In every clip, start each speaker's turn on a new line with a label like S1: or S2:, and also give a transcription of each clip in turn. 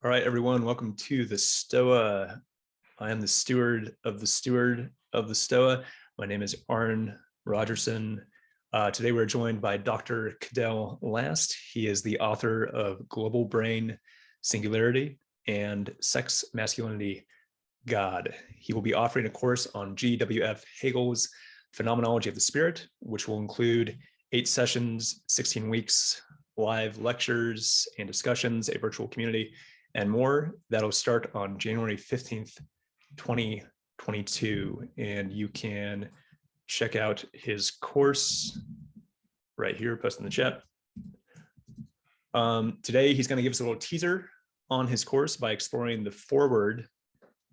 S1: All right, everyone, welcome to the Stoa. I am the steward of the Stoa. My name is Arn Rogerson. Today we're joined by Dr. Cadell Last. He is the author of Global Brain, Singularity, and Sex, Masculinity, God. He will be offering a course on G.W.F. Hegel's Phenomenology of the Spirit, which will include 8 sessions, 16 weeks, live lectures and discussions, a virtual community, and more. That'll start on January 15th, 2022. And you can check out his course right here, posted in the chat. Today, he's going to give us a little teaser on his course by exploring the Foreword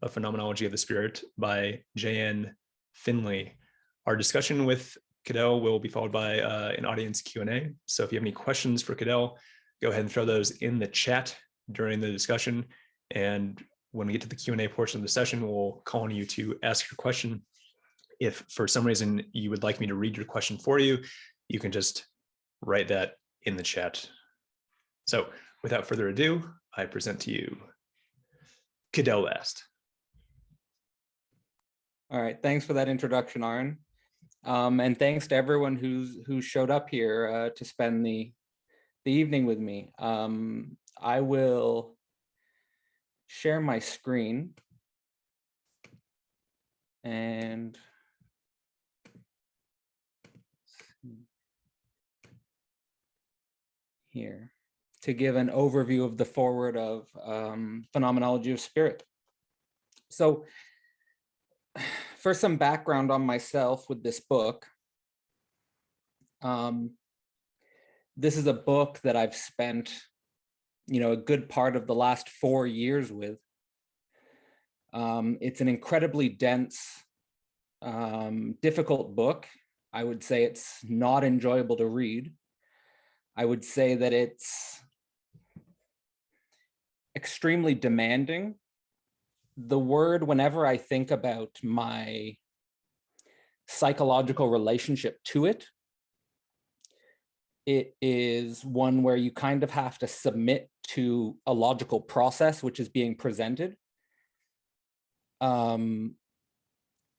S1: of Phenomenology of the Spirit by J.N. Findlay. Our discussion with Cadell will be followed by an audience Q&A. So if you have any questions for Cadell, go ahead and throw those in the chat during the discussion. And when we get to the Q&A portion of the session, we'll call on you to ask your question. If for some reason you would like me to read your question for you, you can just write that in the chat. So without further ado, I present to you Cadell Last.
S2: All right, thanks for that introduction, Aaron. And thanks to everyone who showed up here to spend the evening with me. I will share my screen and here to give an overview of the foreword of Phenomenology of Spirit. So for some background on myself with this book, this is a book that I've spent, a good part of the last 4 years with. It's an incredibly dense, difficult book. I would say it's not enjoyable to read. I would say that it's extremely demanding. The word, whenever I think about my psychological relationship to it, it is one where you kind of have to submit to a logical process which is being presented. And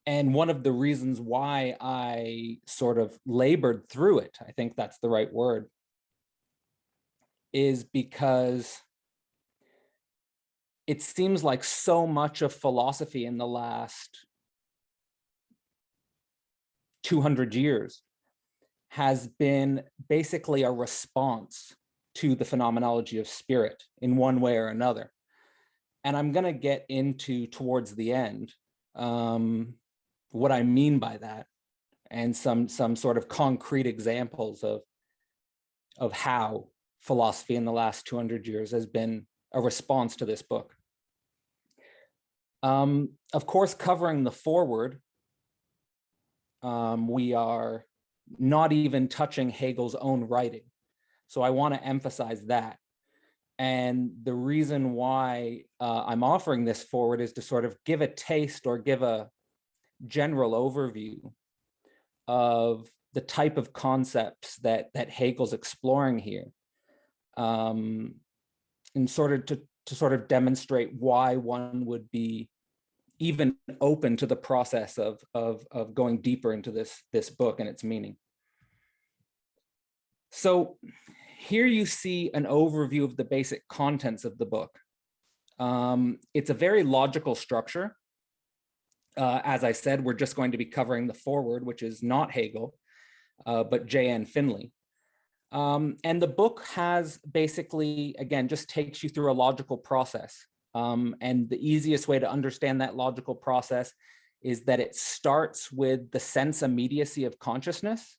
S2: one of the reasons why I sort of labored through it, I think that's the right word, is because it seems like so much of philosophy in the last 200 years has been basically a response to the phenomenology of spirit in one way or another. And I'm going to get into towards the end what I mean by that, and some sort of concrete examples of how philosophy in the last 200 years has been a response to this book. Of course, covering the foreword, we are not even touching Hegel's own writing. So I want to emphasize that. And the reason why I'm offering this forward is to sort of give a taste or give a general overview of the type of concepts that Hegel's exploring here, and sort of to sort of demonstrate why one would be even open to the process of going deeper into this book and its meaning. So here you see an overview of the basic contents of the book. It's a very logical structure. As I said, we're just going to be covering the foreword, which is not Hegel, but J.N. Findlay. And the book has basically, again, just takes you through a logical process. And the easiest way to understand that logical process is that it starts with the sense immediacy of consciousness,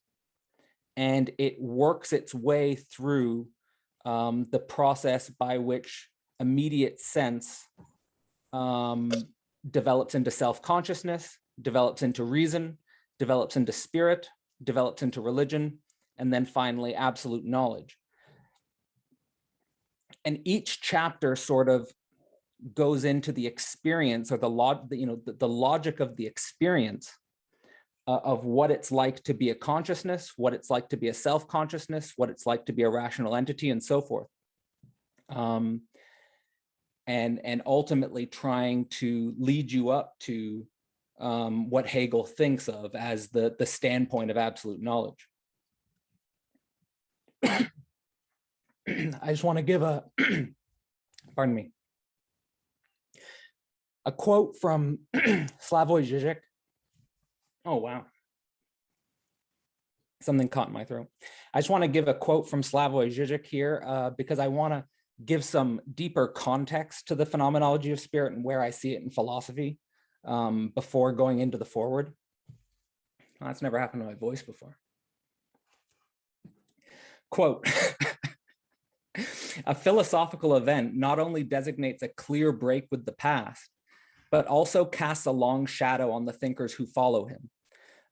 S2: and it works its way through the process by which immediate sense develops into self-consciousness, develops into reason, develops into spirit, develops into religion, and then finally absolute knowledge. And each chapter sort of goes into the experience or the logic of the experience of what it's like to be a consciousness, what it's like to be a self-consciousness, what it's like to be a rational entity, and so forth. and ultimately trying to lead you up to what Hegel thinks of as the standpoint of absolute knowledge. I just want to give a, pardon me, a quote from Slavoj Žižek. Oh, wow. Something caught in my throat. I just want to give a quote from Slavoj Žižek here because I want to give some deeper context to the phenomenology of spirit and where I see it in philosophy before going into the foreword. Oh, that's never happened to my voice before. Quote, a philosophical event not only designates a clear break with the past, but also casts a long shadow on the thinkers who follow him.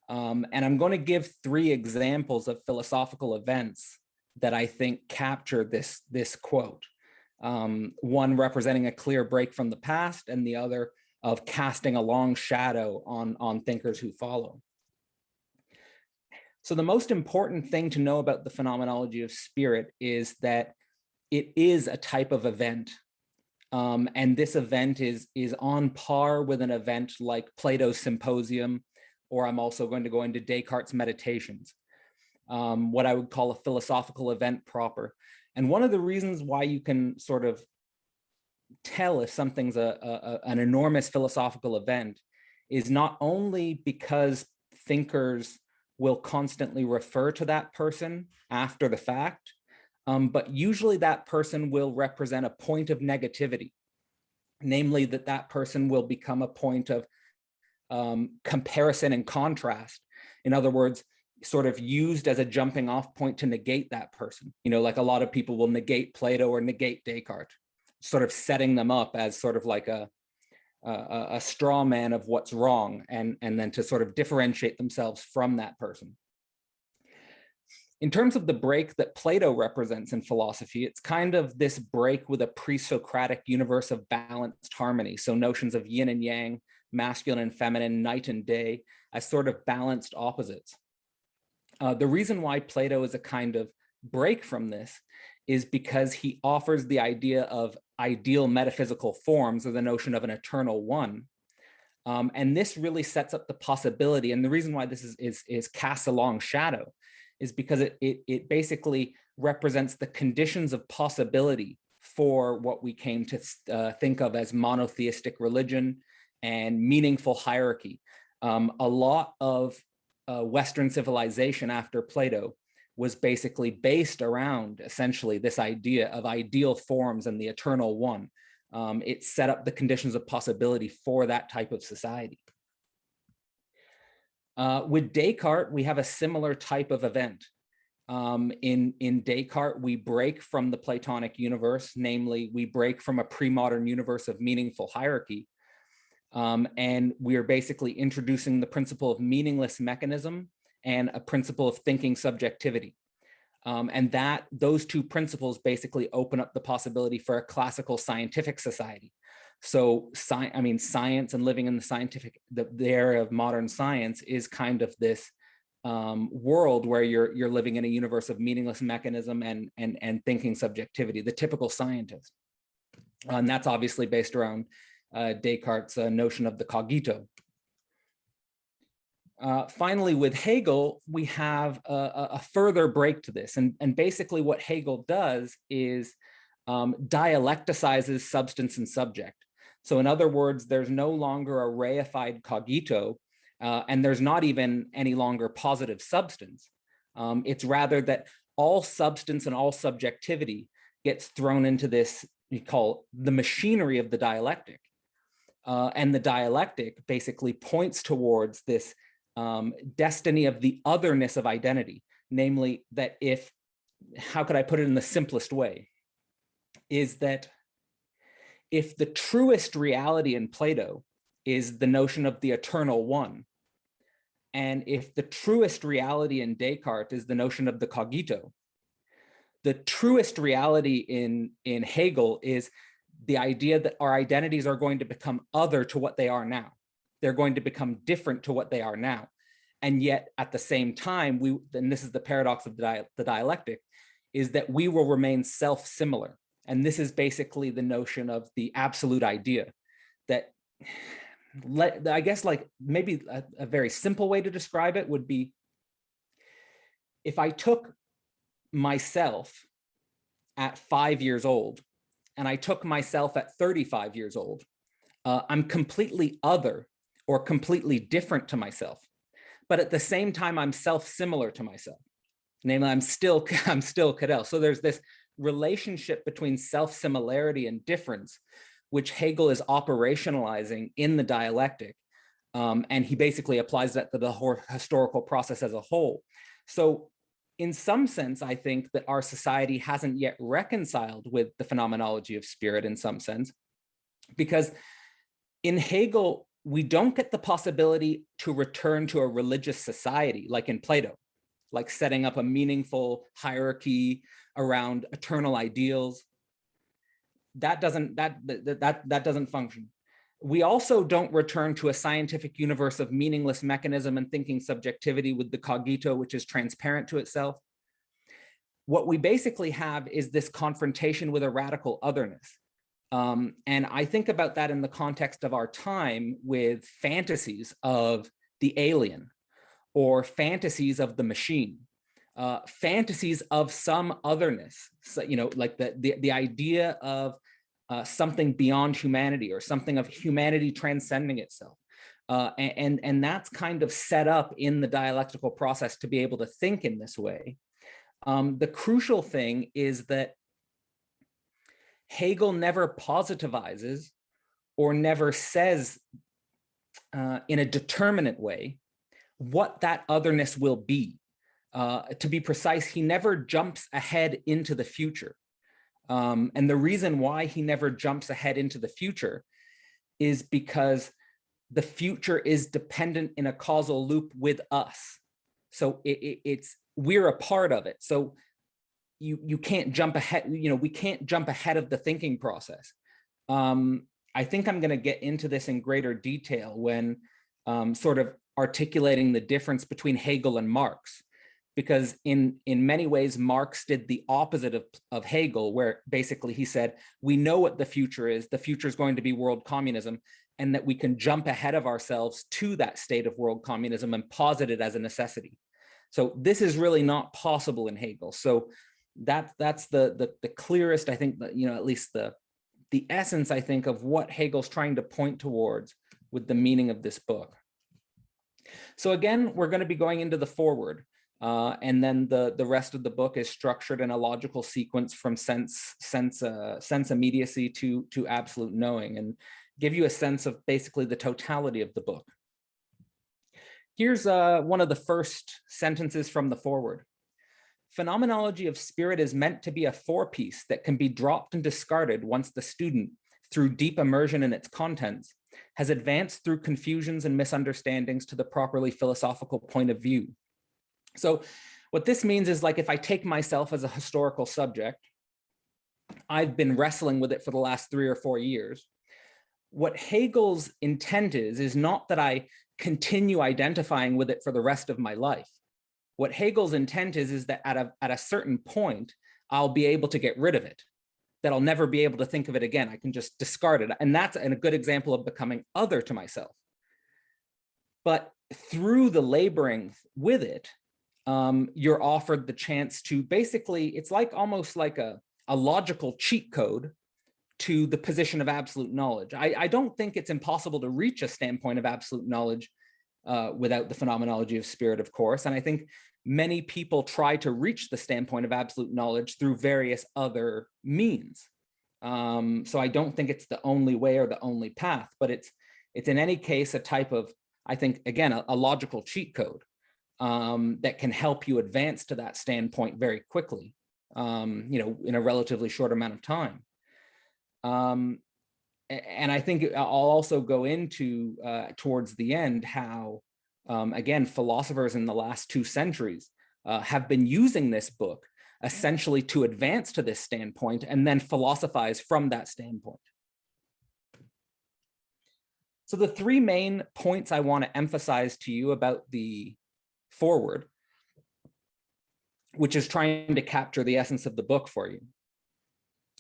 S2: And I'm going to give 3 examples of philosophical events that I think capture this quote. One representing a clear break from the past, and the other of casting a long shadow on thinkers who follow. So the most important thing to know about the phenomenology of spirit is that it is a type of event. And this event is on par with an event like Plato's Symposium, or I'm also going to go into Descartes' Meditations, what I would call a philosophical event proper. And one of the reasons why you can sort of tell if something's an enormous philosophical event is not only because thinkers will constantly refer to that person after the fact, but usually that person will represent a point of negativity, namely that person will become a point of comparison and contrast. In other words, sort of used as a jumping off point to negate that person. You know, like a lot of people will negate Plato or negate Descartes, sort of setting them up as sort of like a straw man of what's wrong, and then to sort of differentiate themselves from that person. In terms of the break that Plato represents in philosophy, it's kind of this break with a pre-Socratic universe of balanced harmony. So notions of yin and yang, masculine and feminine, night and day, as sort of balanced opposites. The reason why Plato is a kind of break from this is because he offers the idea of ideal metaphysical forms, or the notion of an eternal one. And this really sets up the possibility, and the reason why this is cast a long shadow is because it basically represents the conditions of possibility for what we came to think of as monotheistic religion and meaningful hierarchy. A lot of Western civilization after Plato was basically based around essentially this idea of ideal forms and the eternal one. It set up the conditions of possibility for that type of society. With Descartes, we have a similar type of event. In Descartes, we break from the Platonic universe, namely, we break from a pre-modern universe of meaningful hierarchy. And we are basically introducing the principle of meaningless mechanism and a principle of thinking subjectivity. And those 2 principles basically open up the possibility for a classical scientific society. So science and living in the area of modern science is kind of this world where you're living in a universe of meaningless mechanism and thinking subjectivity, the typical scientist. And that's obviously based around Descartes' notion of the cogito. Finally, with Hegel, we have a further break to this. And basically what Hegel does is dialecticizes substance and subject. So in other words, there's no longer a reified cogito, and there's not even any longer positive substance. It's rather that all substance and all subjectivity gets thrown into this, we call the machinery of the dialectic. And the dialectic basically points towards this destiny of the otherness of identity, namely that how could I put it in the simplest way, is that if the truest reality in Plato is the notion of the eternal one, and if the truest reality in Descartes is the notion of the cogito, the truest reality in Hegel is the idea that our identities are going to become other to what they are now. They're going to become different to what they are now. And yet at the same time, and this is the paradox of the dialectic, is that we will remain self-similar. And this is basically the notion of the absolute idea that, I guess, like maybe a very simple way to describe it would be, if I took myself at 5 years old and I took myself at 35 years old, I'm completely other or completely different to myself. But at the same time, I'm self-similar to myself. Namely, I'm still Cadell. So there's this relationship between self-similarity and difference, which Hegel is operationalizing in the dialectic. And he basically applies that to the whole historical process as a whole. So in some sense, I think that our society hasn't yet reconciled with the phenomenology of spirit in some sense, because in Hegel, we don't get the possibility to return to a religious society like in Plato, like setting up a meaningful hierarchy around eternal ideals. That doesn't function. We also don't return to a scientific universe of meaningless mechanism and thinking subjectivity with the cogito, which is transparent to itself. What we basically have is this confrontation with a radical otherness. And I think about that in the context of our time with fantasies of the alien or fantasies of the machine, fantasies of some otherness, so, you know, like the idea of something beyond humanity or something of humanity transcending itself. And that's kind of set up in the dialectical process to be able to think in this way. The crucial thing is that Hegel never positivizes or never says in a determinate way what that otherness will be. To be precise, he never jumps ahead into the future. And the reason why he never jumps ahead into the future is because the future is dependent in a causal loop with us. So we're a part of it. So you can't jump ahead, you know, we can't jump ahead of the thinking process. I think I'm going to get into this in greater detail when sort of articulating the difference between Hegel and Marx, because in many ways, Marx did the opposite of Hegel, where basically he said, we know what the future is. The future is going to be world communism, and that we can jump ahead of ourselves to that state of world communism and posit it as a necessity. So this is really not possible in Hegel. So that's the clearest, I think, you know, at least the essence, I think, of what Hegel's trying to point towards with the meaning of this book. So again, we're going to be going into the foreword, and then the rest of the book is structured in a logical sequence from sense immediacy to absolute knowing, and give you a sense of basically the totality of the book. Here's one of the first sentences from the foreword. Phenomenology of spirit is meant to be a four-piece that can be dropped and discarded once the student, through deep immersion in its contents, has advanced through confusions and misunderstandings to the properly philosophical point of view. So what this means is, like, if I take myself as a historical subject, I've been wrestling with it for the last 3 or 4 years. What Hegel's intent is not that I continue identifying with it for the rest of my life. What Hegel's intent is that at a certain point, I'll be able to get rid of it, that I'll never be able to think of it again. I can just discard it. And that's a good example of becoming other to myself. But through the laboring with it, you're offered the chance to basically, it's like almost like a logical cheat code to the position of absolute knowledge. I don't think it's impossible to reach a standpoint of absolute knowledge without the phenomenology of spirit, of course. And I think many people try to reach the standpoint of absolute knowledge through various other means. So I don't think it's the only way or the only path, but it's in any case a type of, I think, again, a logical cheat code that can help you advance to that standpoint very quickly, you know, in a relatively short amount of time. And I think I'll also go into towards the end how, again, philosophers in the last 2 centuries have been using this book essentially to advance to this standpoint and then philosophize from that standpoint. So the 3 main points I want to emphasize to you about the foreword, which is trying to capture the essence of the book for you.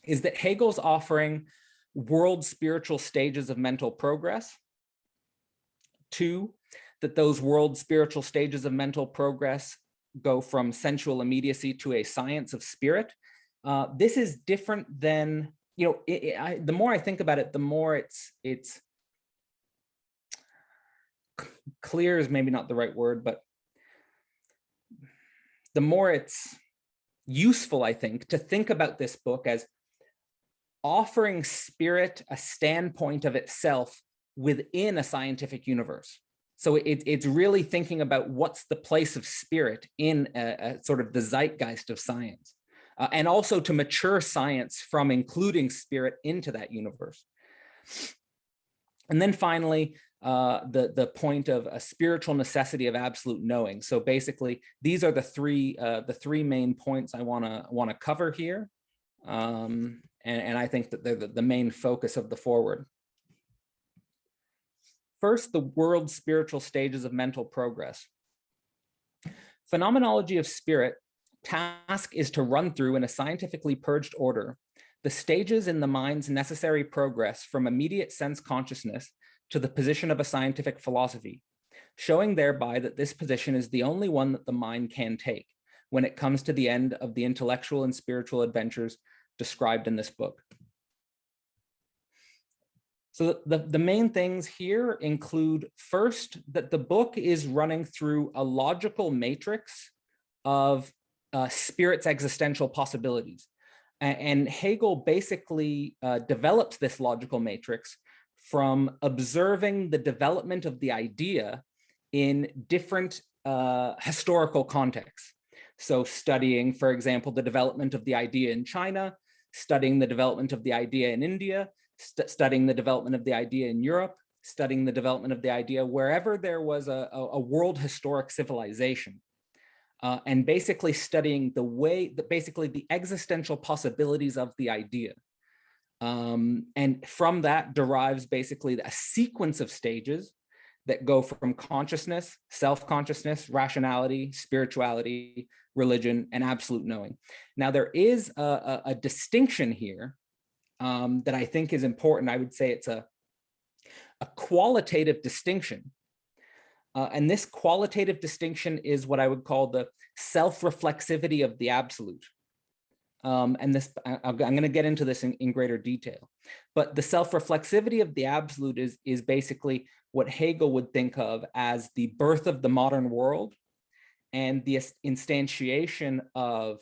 S2: is that Hegel's offering world spiritual stages of mental progress. 2, that those world spiritual stages of mental progress go from sensual immediacy to a science of spirit. This is different than, the more I think about it, the more it's clear is maybe not the right word, but the more it's useful, I think, to think about this book as offering spirit a standpoint of itself within a scientific universe. So it's really thinking about what's the place of spirit in a sort of the zeitgeist of science, and also to mature science from including spirit into that universe. And then finally, the point of a spiritual necessity of absolute knowing. So basically, these are the three main points I want to cover here, and I think that they're the main focus of the foreword. First, the world spiritual stages of mental progress. Phenomenology of Spirit task is to run through in a scientifically purged order the stages in the mind's necessary progress from immediate sense consciousness to the position of a scientific philosophy, showing thereby that this position is the only one that the mind can take when it comes to the end of the intellectual and spiritual adventures described in this book. So the main things here include, first, that the book is running through a logical matrix of spirit's existential possibilities. And Hegel basically develops this logical matrix from observing the development of the idea in different historical contexts. So studying, for example, the development of the idea in China, studying the development of the idea in India, studying the development of the idea in Europe, studying the development of the idea wherever there was a world historic civilization, and basically studying the way that basically the existential possibilities of the idea. And from that derives basically a sequence of stages that go from consciousness, self-consciousness, rationality, spirituality, religion, and absolute knowing. Now, there is a distinction here that I think is important. I would say it's a qualitative distinction. And this qualitative distinction is what I would call the self-reflexivity of the absolute. And this, I'm going to get into this in greater detail. But the self-reflexivity of the absolute is basically what Hegel would think of as the birth of the modern world and the instantiation of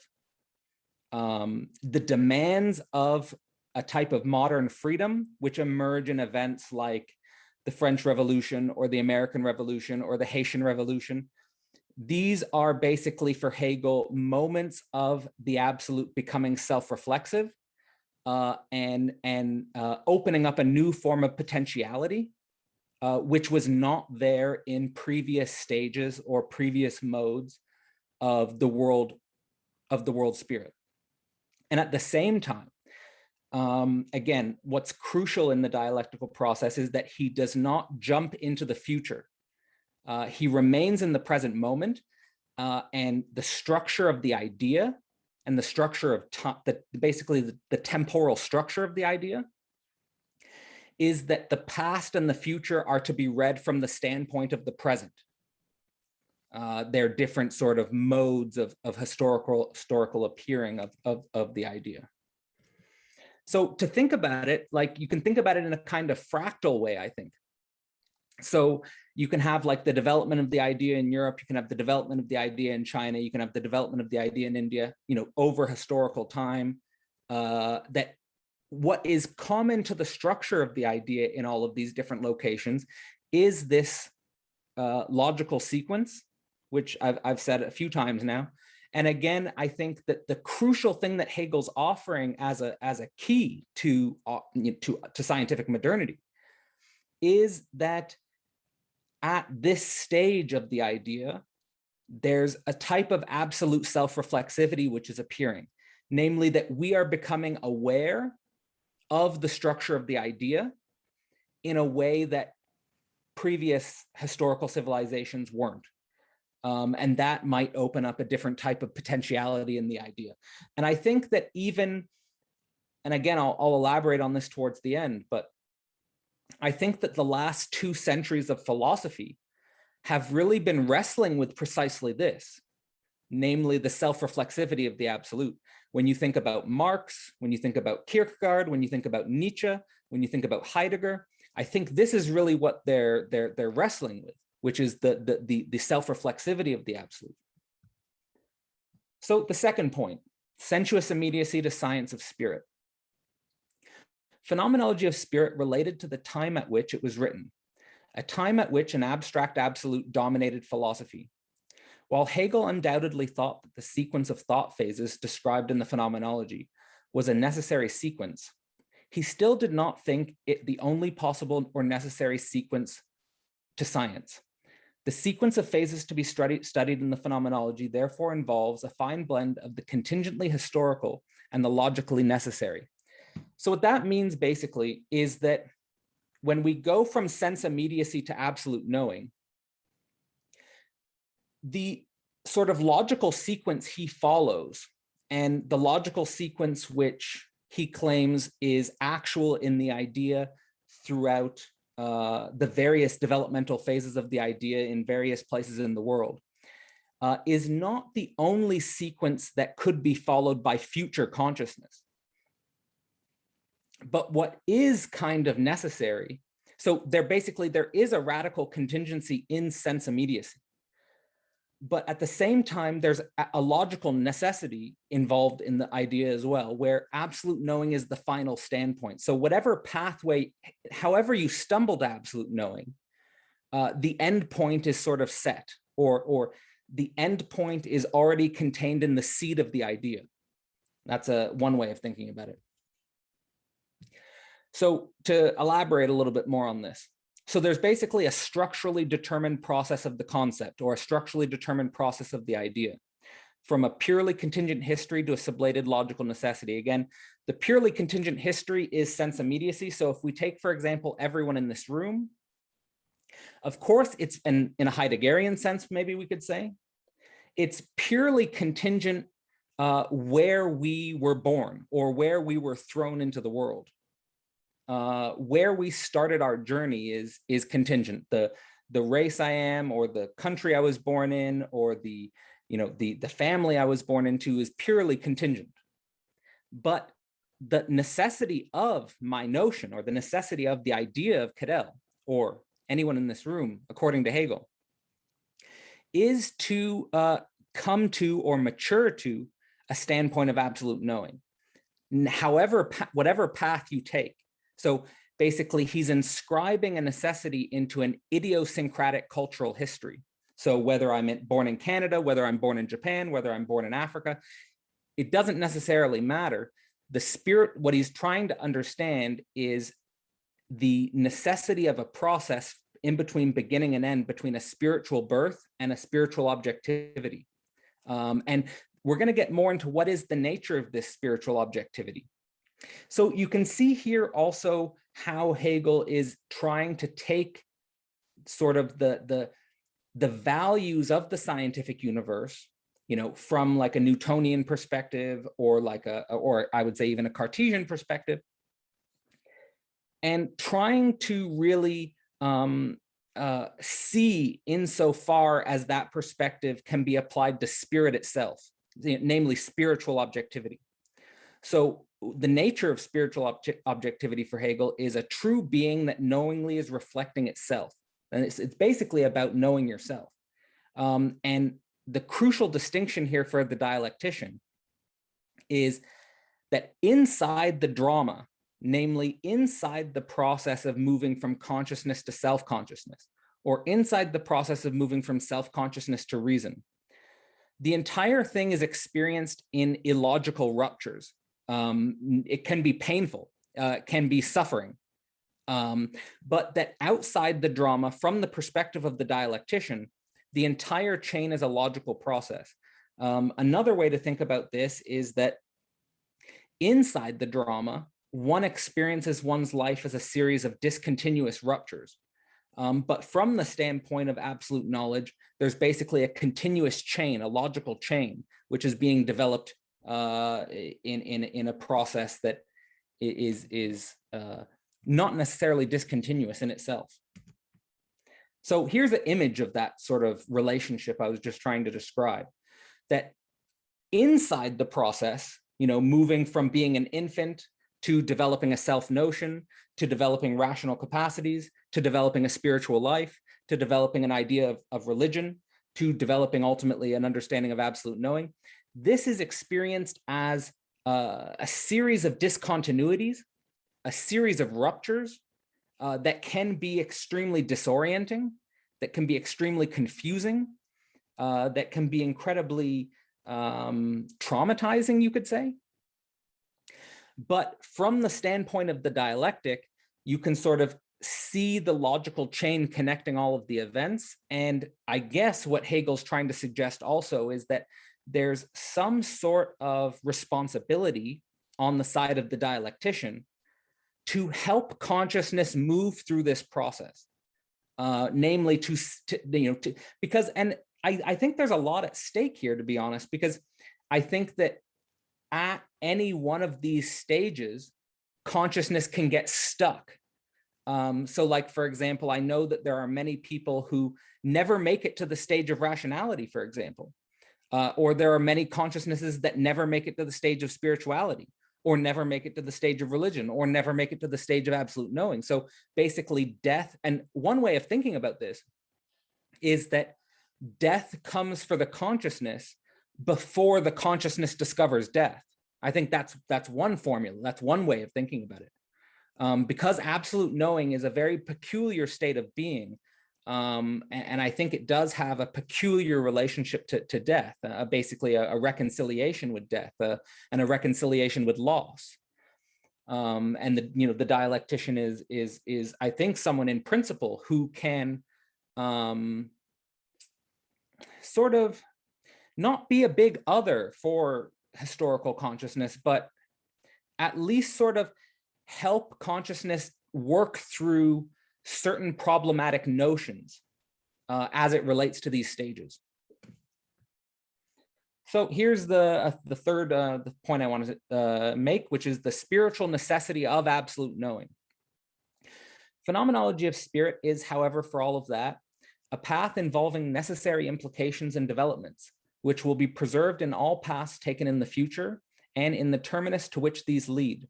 S2: the demands of a type of modern freedom, which emerge in events like the French Revolution or the American Revolution or the Haitian Revolution. These are basically, for Hegel, moments of the absolute becoming self-reflexive and opening up a new form of potentiality, which was not there in previous stages or previous modes of the world spirit. And at the same time, again, what's crucial in the dialectical process is that he does not jump into the future. He remains in the present moment, and the structure of the idea and the structure of basically the temporal structure of the idea is that the past and the future are to be read from the standpoint of the present. They're different sort of modes of historical appearing of the idea. So to think about it, like you can think about it in a kind of fractal way, I think. So you can have like the development of the idea in Europe, you can have the development of the idea in China, you can have the development of the idea in India, over historical time, that what is common to the structure of the idea in all of these different locations is this logical sequence, which I've said a few times now. And again, I think that the crucial thing that Hegel's offering as a key to scientific modernity is that at this stage of the idea, there's a type of absolute self-reflexivity which is appearing, namely that we are becoming aware of the structure of the idea in a way that previous historical civilizations weren't. And that might open up a different type of potentiality in the idea. And I think that even and again, I'll elaborate on this towards the end, but I think that the last 2 centuries of philosophy have really been wrestling with precisely this, namely the self-reflexivity of the absolute. When you think about Marx, when you think about Kierkegaard, when you think about Nietzsche, when you think about Heidegger, I think this is really what they're wrestling with, which is the self-reflexivity of the absolute. So the second point, sensuous immediacy to science of spirit. Phenomenology of Spirit related to the time at which it was written, a time at which an abstract absolute dominated philosophy. While Hegel undoubtedly thought that the sequence of thought phases described in the Phenomenology was a necessary sequence, he still did not think it the only possible or necessary sequence to science. The sequence of phases to be studied in the Phenomenology therefore involves a fine blend of the contingently historical and the logically necessary. So what that means basically is that when we go from sense immediacy to absolute knowing, the sort of logical sequence he follows and the logical sequence which he claims is actual in the idea throughout the various developmental phases of the idea in various places in the world, is not the only sequence that could be followed by future consciousness. But what is kind of necessary, so there is a radical contingency in sense immediacy. But at the same time, there's a logical necessity involved in the idea as well, where absolute knowing is the final standpoint. So whatever pathway, however you stumble to absolute knowing, the end point is sort of set, or the end point is already contained in the seed of the idea. That's one way of thinking about it. So to elaborate a little bit more on this. So there's basically a structurally determined process of the concept, or a structurally determined process of the idea, from a purely contingent history to a sublated logical necessity. Again, the purely contingent history is sense immediacy. So if we take, for example, everyone in this room, of course, it's in a Heideggerian sense, maybe we could say, it's purely contingent where we were born or where we were thrown into the world. Where we started our journey is contingent. The race I am, or the country I was born in, or the family I was born into is purely contingent. But the necessity of my notion, or the necessity of the idea of Cadell, or anyone in this room, according to Hegel, is to come to or mature to a standpoint of absolute knowing. However, whatever path you take. So basically, he's inscribing a necessity into an idiosyncratic cultural history. So whether I'm born in Canada, whether I'm born in Japan, whether I'm born in Africa, it doesn't necessarily matter. The spirit, what he's trying to understand is the necessity of a process in between beginning and end, between a spiritual birth and a spiritual objectivity. And we're going to get more into what is the nature of this spiritual objectivity. So you can see here also how Hegel is trying to take sort of the values of the scientific universe, from like a Newtonian perspective, or like or I would say even a Cartesian perspective, and trying to really see insofar as that perspective can be applied to spirit itself, namely spiritual objectivity. So the nature of spiritual objectivity for Hegel is a true being that knowingly is reflecting itself. And it's basically about knowing yourself. And the crucial distinction here for the dialectician is that inside the drama, namely inside the process of moving from consciousness to self-consciousness, or inside the process of moving from self-consciousness to reason, the entire thing is experienced in illogical ruptures. It can be painful, can be suffering, but that outside the drama, from the perspective of the dialectician, the entire chain is a logical process. Another way to think about this is that inside the drama, one experiences one's life as a series of discontinuous ruptures. But from the standpoint of absolute knowledge, there's basically a continuous chain, a logical chain, which is being developed in a process that is not necessarily discontinuous in itself. So here's an image of that sort of relationship I was just trying to describe, that inside the process, moving from being an infant to developing a self notion, to developing rational capacities, to developing a spiritual life, to developing an idea of religion, to developing ultimately an understanding of absolute knowing. This is experienced as a series of discontinuities, a series of ruptures that can be extremely disorienting, that can be extremely confusing, that can be incredibly traumatizing, you could say. But from the standpoint of the dialectic, you can sort of see the logical chain connecting all of the events. And I guess what Hegel's trying to suggest also is that there's some sort of responsibility on the side of the dialectician to help consciousness move through this process, namely because, and I think there's a lot at stake here, to be honest, because I think that at any one of these stages, consciousness can get stuck. So like, for example, I know that there are many people who never make it to the stage of rationality, for example, or there are many consciousnesses that never make it to the stage of spirituality, or never make it to the stage of religion, or never make it to the stage of absolute knowing. So basically death, and one way of thinking about this is that death comes for the consciousness before the consciousness discovers death. I think that's one formula. That's one way of thinking about it. Because absolute knowing is a very peculiar state of being. And I think it does have a peculiar relationship to death, basically a reconciliation with death, and a reconciliation with loss. And the dialectician is I think someone in principle who can sort of not be a big other for historical consciousness, but at least sort of help consciousness work through certain problematic notions as it relates to these stages. So here's the third the point I wanted to make, which is the spiritual necessity of absolute knowing. Phenomenology of Spirit is, however, for all of that, a path involving necessary implications and developments, which will be preserved in all paths taken in the future and in the terminus to which these lead.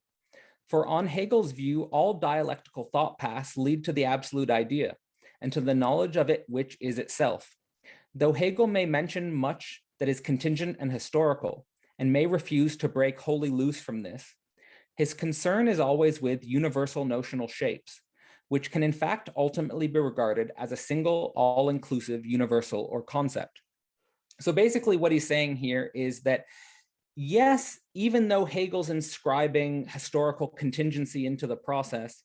S2: For on Hegel's view, all dialectical thought paths lead to the absolute idea and to the knowledge of it which is itself. Though Hegel may mention much that is contingent and historical and may refuse to break wholly loose from this, his concern is always with universal notional shapes, which can in fact ultimately be regarded as a single all-inclusive universal or concept. So basically what he's saying here is that yes, even though Hegel's inscribing historical contingency into the process,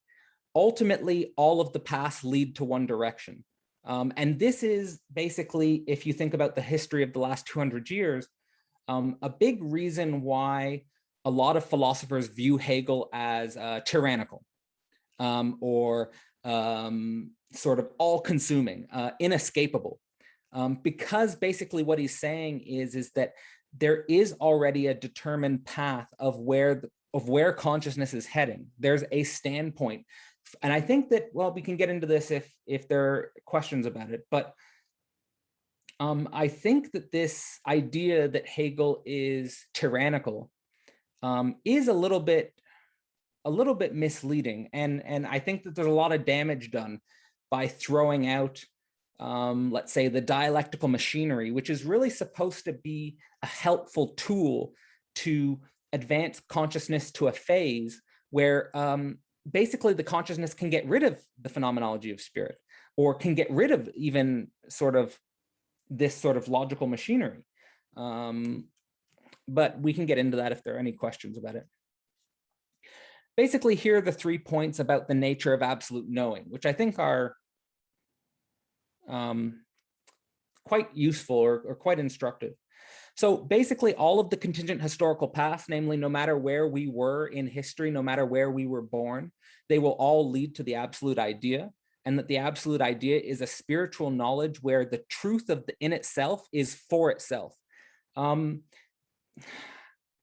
S2: ultimately all of the paths lead to one direction. And this is basically, if you think about the history of the last 200 years, a big reason why a lot of philosophers view Hegel as tyrannical or sort of all-consuming, inescapable. Because basically what he's saying is that there is already a determined path of where consciousness is heading. There's a standpoint. And I think that, well, we can get into this if there are questions about it, but I think that this idea that Hegel is tyrannical is a little bit misleading. And I think that there's a lot of damage done by throwing out let's say the dialectical machinery, which is really supposed to be a helpful tool to advance consciousness to a phase where basically the consciousness can get rid of the phenomenology of spirit, or can get rid of even sort of this sort of logical machinery. But we can get into that if there are any questions about it. Basically, here are the 3 points about the nature of absolute knowing, which I think are quite useful or quite instructive. So basically all of the contingent historical paths, namely no matter where we were in history, no matter where we were born, they will all lead to the absolute idea, and that the absolute idea is a spiritual knowledge where the truth of the in itself is for itself.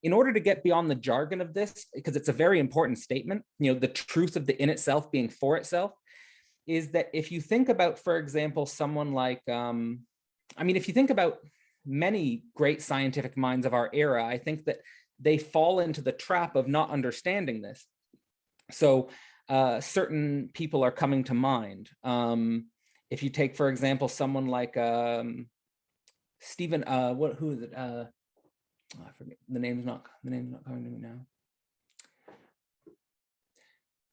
S2: in order to get beyond the jargon of this, because it's a very important statement, the truth of the in itself being for itself, is that if you think about, for example, someone like, if you think about many great scientific minds of our era, I think that they fall into the trap of not understanding this. So certain people are coming to mind. If you take, for example, someone like Stephen, who is it? I forget, the name's not coming to me now.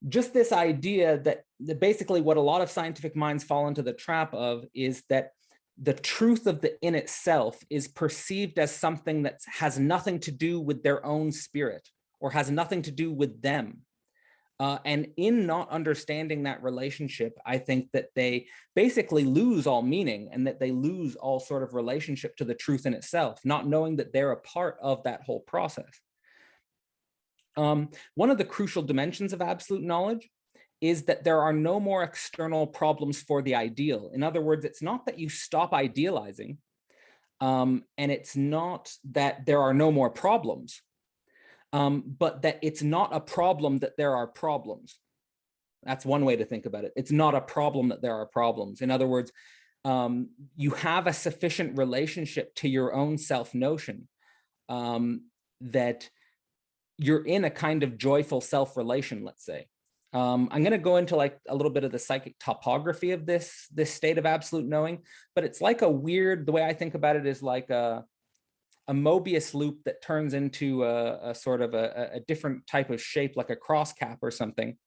S2: Just this idea that basically what a lot of scientific minds fall into the trap of is that the truth of the in itself is perceived as something that has nothing to do with their own spirit or has nothing to do with them. And in not understanding that relationship, I think that they basically lose all meaning and that they lose all sort of relationship to the truth in itself, not knowing that they're a part of that whole process. One of the crucial dimensions of absolute knowledge is that there are no more external problems for the ideal. In other words, it's not that you stop idealizing, and it's not that there are no more problems, but that it's not a problem that there are problems. That's one way to think about it. It's not a problem that there are problems. In other words, you have a sufficient relationship to your own self-notion that you're in a kind of joyful self-relation, let's say. I'm going to go into like a little bit of the psychic topography of this state of absolute knowing, but it's like a weird, the way I think about it is like a Mobius loop that turns into a sort of a different type of shape, like a cross cap or something,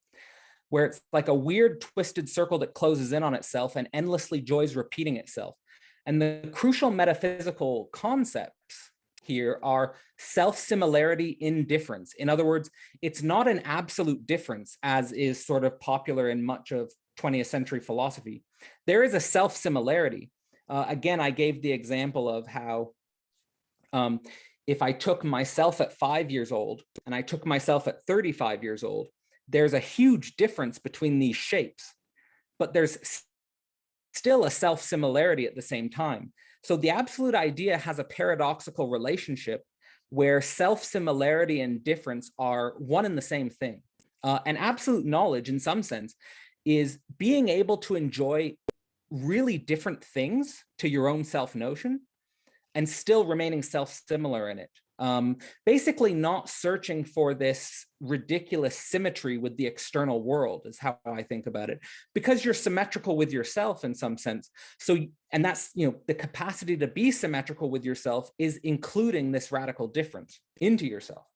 S2: where it's like a weird twisted circle that closes in on itself and endlessly joys repeating itself. And the crucial metaphysical concepts here are self-similarity in difference. In other words, it's not an absolute difference as is sort of popular in much of 20th century philosophy. There is a self-similarity. Again, I gave the example of how if I took myself at 5 years old and I took myself at 35 years old, there's a huge difference between these shapes, but there's still a self-similarity at the same time. So the absolute idea has a paradoxical relationship where self-similarity and difference are one and the same thing. And absolute knowledge, in some sense, is being able to enjoy really different things to your own self-notion and still remaining self-similar in it. Basically not searching for this ridiculous symmetry with the external world is how I think about it, because you're symmetrical with yourself in some sense. So, and that's, the capacity to be symmetrical with yourself is including this radical difference into yourself.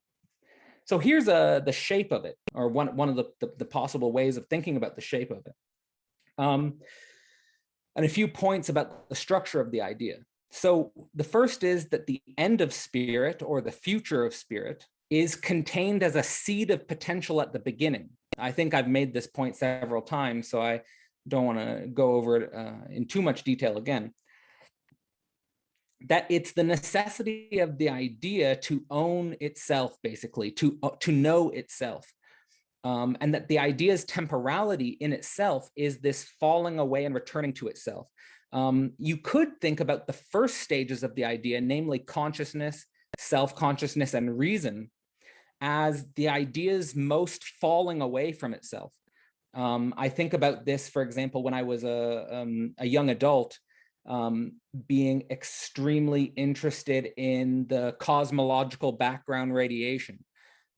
S2: So here's the shape of it, or one of the possible ways of thinking about the shape of it. And a few points about the structure of the idea. So the first is that the end of spirit, or the future of spirit, is contained as a seed of potential at the beginning. I think I've made this point several times, so I don't want to go over it in too much detail again. That it's the necessity of the idea to own itself, basically, to know itself. And that the idea's temporality in itself is this falling away and returning to itself. You could think about the first stages of the idea, namely consciousness, self-consciousness, and reason, as the idea's most falling away from itself. I think about this, for example, when I was a young adult, being extremely interested in the cosmological background radiation.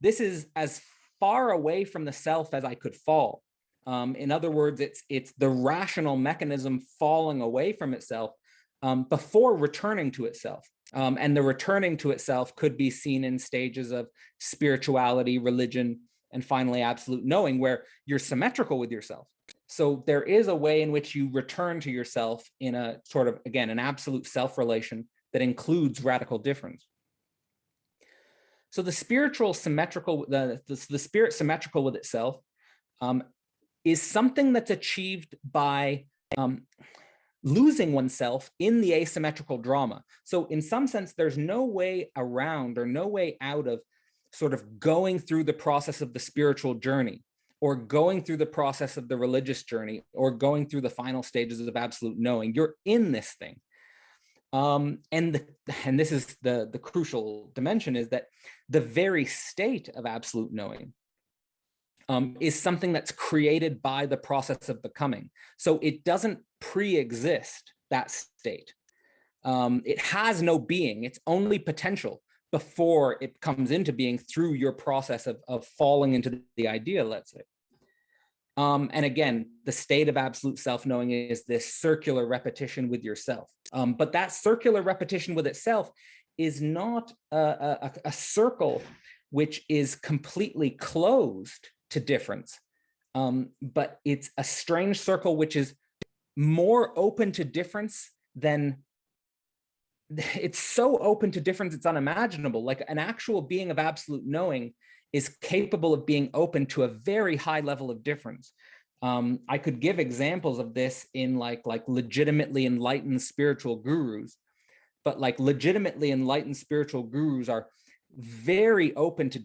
S2: This is as far away from the self as I could fall. In other words, it's the rational mechanism falling away from itself before returning to itself. And the returning to itself could be seen in stages of spirituality, religion, and finally absolute knowing, where you're symmetrical with yourself. So there is a way in which you return to yourself in a sort of, again, an absolute self-relation that includes radical difference. So the spiritual symmetrical, the spirit symmetrical with itself is something that's achieved by losing oneself in the asymmetrical drama. So in some sense, there's no way around or no way out of sort of going through the process of the spiritual journey, or going through the process of the religious journey, or going through the final stages of absolute knowing. You're in this thing. And this is the crucial dimension, is that the very state of absolute knowing is something that's created by the process of becoming. So it doesn't pre-exist that state. It has no being, it's only potential before it comes into being through your process of falling into the idea, let's say. And again, the state of absolute self-knowing is this circular repetition with yourself. But that circular repetition with itself is not a circle which is completely closed to difference, but it's a strange circle which is more open to difference than, it's so open to difference it's unimaginable. Like an actual being of absolute knowing is capable of being open to a very high level of difference. I could give examples of this in like legitimately enlightened spiritual gurus, but like legitimately enlightened spiritual gurus are very open to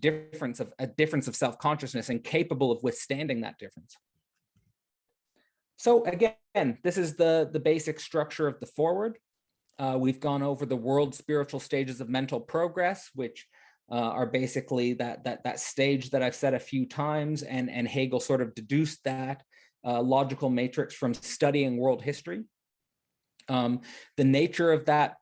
S2: a difference of self-consciousness and capable of withstanding that difference. So again, this is the basic structure of the foreword. We've gone over the world spiritual stages of mental progress, which are basically that stage that I've said a few times, and Hegel sort of deduced that logical matrix from studying world history. The nature of that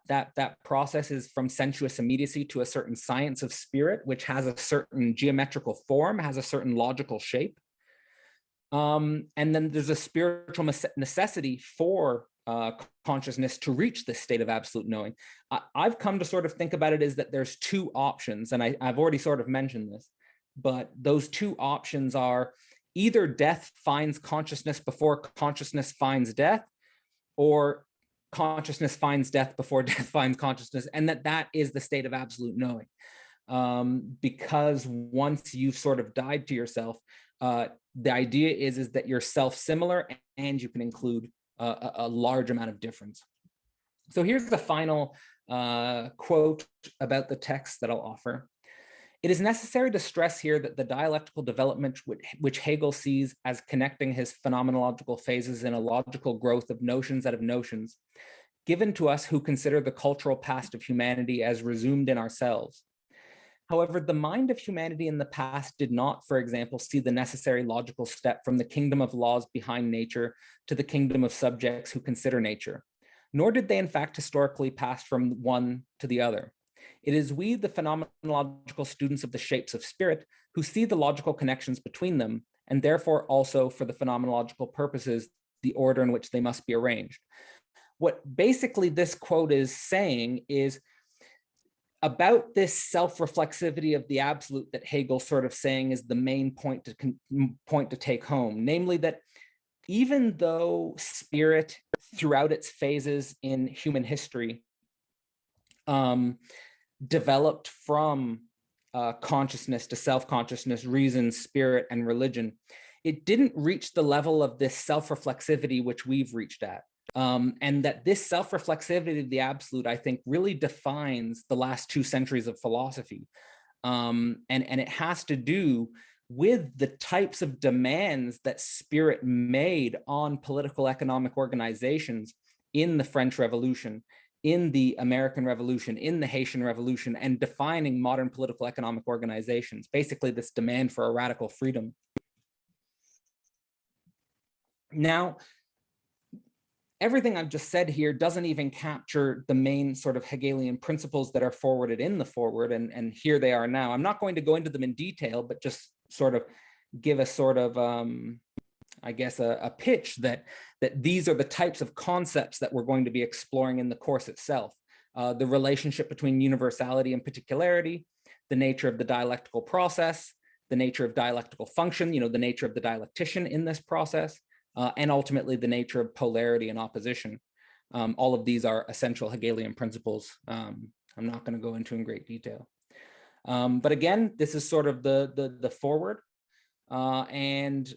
S2: process is from sensuous immediacy to a certain science of spirit, which has a certain geometrical form, has a certain logical shape. And then there's a spiritual necessity for consciousness to reach this state of absolute knowing. I've come to sort of think about it as that there's two options, and I've already sort of mentioned this, but those two options are either death finds consciousness before consciousness finds death, or consciousness finds death before death finds consciousness, and that is the state of absolute knowing. Because once you've sort of died to yourself, the idea is that you're self-similar and you can include a large amount of difference. So here's the final quote about the text that I'll offer. It is necessary to stress here that the dialectical development which Hegel sees as connecting his phenomenological phases in a logical growth of notions out of notions, given to us who consider the cultural past of humanity as resumed in ourselves. However, the mind of humanity in the past did not, for example, see the necessary logical step from the kingdom of laws behind nature to the kingdom of subjects who consider nature, nor did they in fact historically pass from one to the other. It is we, the phenomenological students of the shapes of spirit, who see the logical connections between them, and therefore also, for the phenomenological purposes, the order in which they must be arranged. What basically this quote is saying is about this self-reflexivity of the absolute that Hegel's sort of saying is the main point to take home, namely that even though spirit throughout its phases in human history developed from consciousness to self-consciousness, reason, spirit, and religion, it didn't reach the level of this self-reflexivity which we've reached at. And that this self-reflexivity of the absolute, I think, really defines the last 2 centuries of philosophy. And it has to do with the types of demands that spirit made on political economic organizations in the French Revolution, in the American Revolution, in the Haitian Revolution, and defining modern political economic organizations, basically this demand for a radical freedom. Now, everything I've just said here doesn't even capture the main sort of Hegelian principles that are forwarded in the foreword, and here they are now. I'm not going to go into them in detail, but just sort of give a sort of, I guess, a pitch that these are the types of concepts that we're going to be exploring in the course itself. The relationship between universality and particularity, the nature of the dialectical process, the nature of dialectical function, the nature of the dialectician in this process, and ultimately the nature of polarity and opposition. All of these are essential Hegelian principles. I'm not going to go into in great detail. But again, this is sort of the foreword. And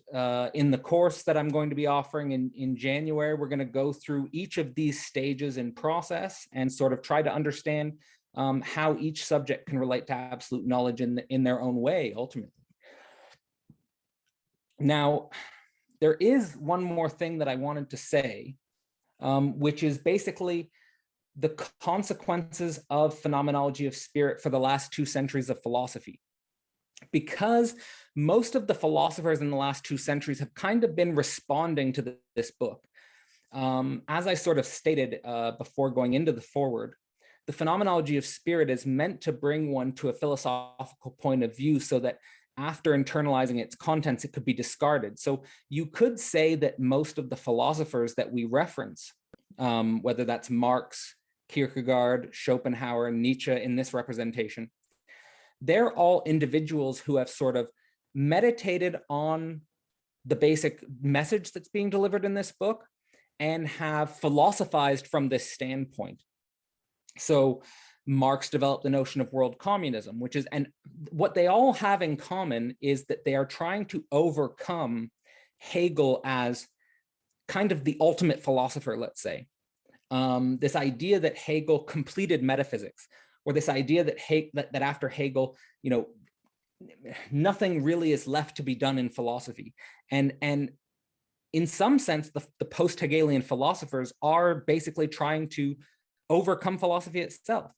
S2: in the course that I'm going to be offering in January, we're going to go through each of these stages in process and sort of try to understand how each subject can relate to absolute knowledge in their own way, ultimately. Now, there is one more thing that I wanted to say, which is basically the consequences of phenomenology of spirit for the last 2 centuries of philosophy. Because most of the philosophers in the last 2 centuries have kind of been responding to this book. As I sort of stated before going into the foreword, the phenomenology of spirit is meant to bring one to a philosophical point of view so that after internalizing its contents, it could be discarded. So you could say that most of the philosophers that we reference, whether that's Marx, Kierkegaard, Schopenhauer, Nietzsche in this representation, they're all individuals who have sort of meditated on the basic message that's being delivered in this book and have philosophized from this standpoint. So Marx developed the notion of world communism, which is, and what they all have in common is that they are trying to overcome Hegel as kind of the ultimate philosopher, let's say. This idea that Hegel completed metaphysics, or this idea that, that after Hegel, you know, nothing really is left to be done in philosophy. And in some sense, the post-Hegelian philosophers are basically trying to overcome philosophy itself,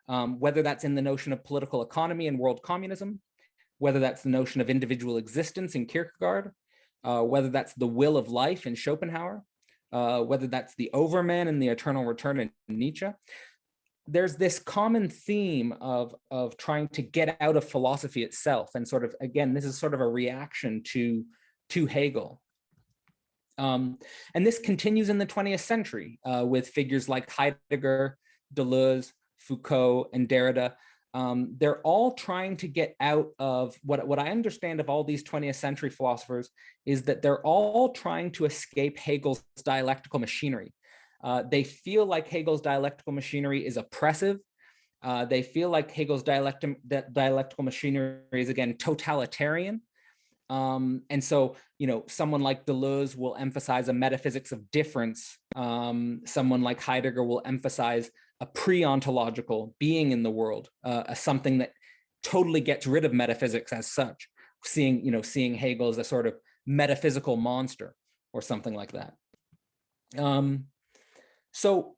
S2: whether that's in the notion of political economy and world communism, whether that's the notion of individual existence in Kierkegaard, whether that's the will of life in Schopenhauer, whether that's the overman and the eternal return in Nietzsche. There's this common theme of trying to get out of philosophy itself. And sort of, again, this is sort of a reaction to Hegel. And this continues in the 20th century with figures like Heidegger, Deleuze, Foucault, and Derrida. They're all trying to get out of what I understand of all these 20th century philosophers is that they're all trying to escape Hegel's dialectical machinery. They feel like Hegel's dialectical machinery is oppressive. They feel like Hegel's dialectical machinery is, again, totalitarian. And so, you know, someone like Deleuze will emphasize a metaphysics of difference. Someone like Heidegger will emphasize a pre-ontological being in the world, as something that totally gets rid of metaphysics as such, seeing Hegel as a sort of metaphysical monster or something like that. So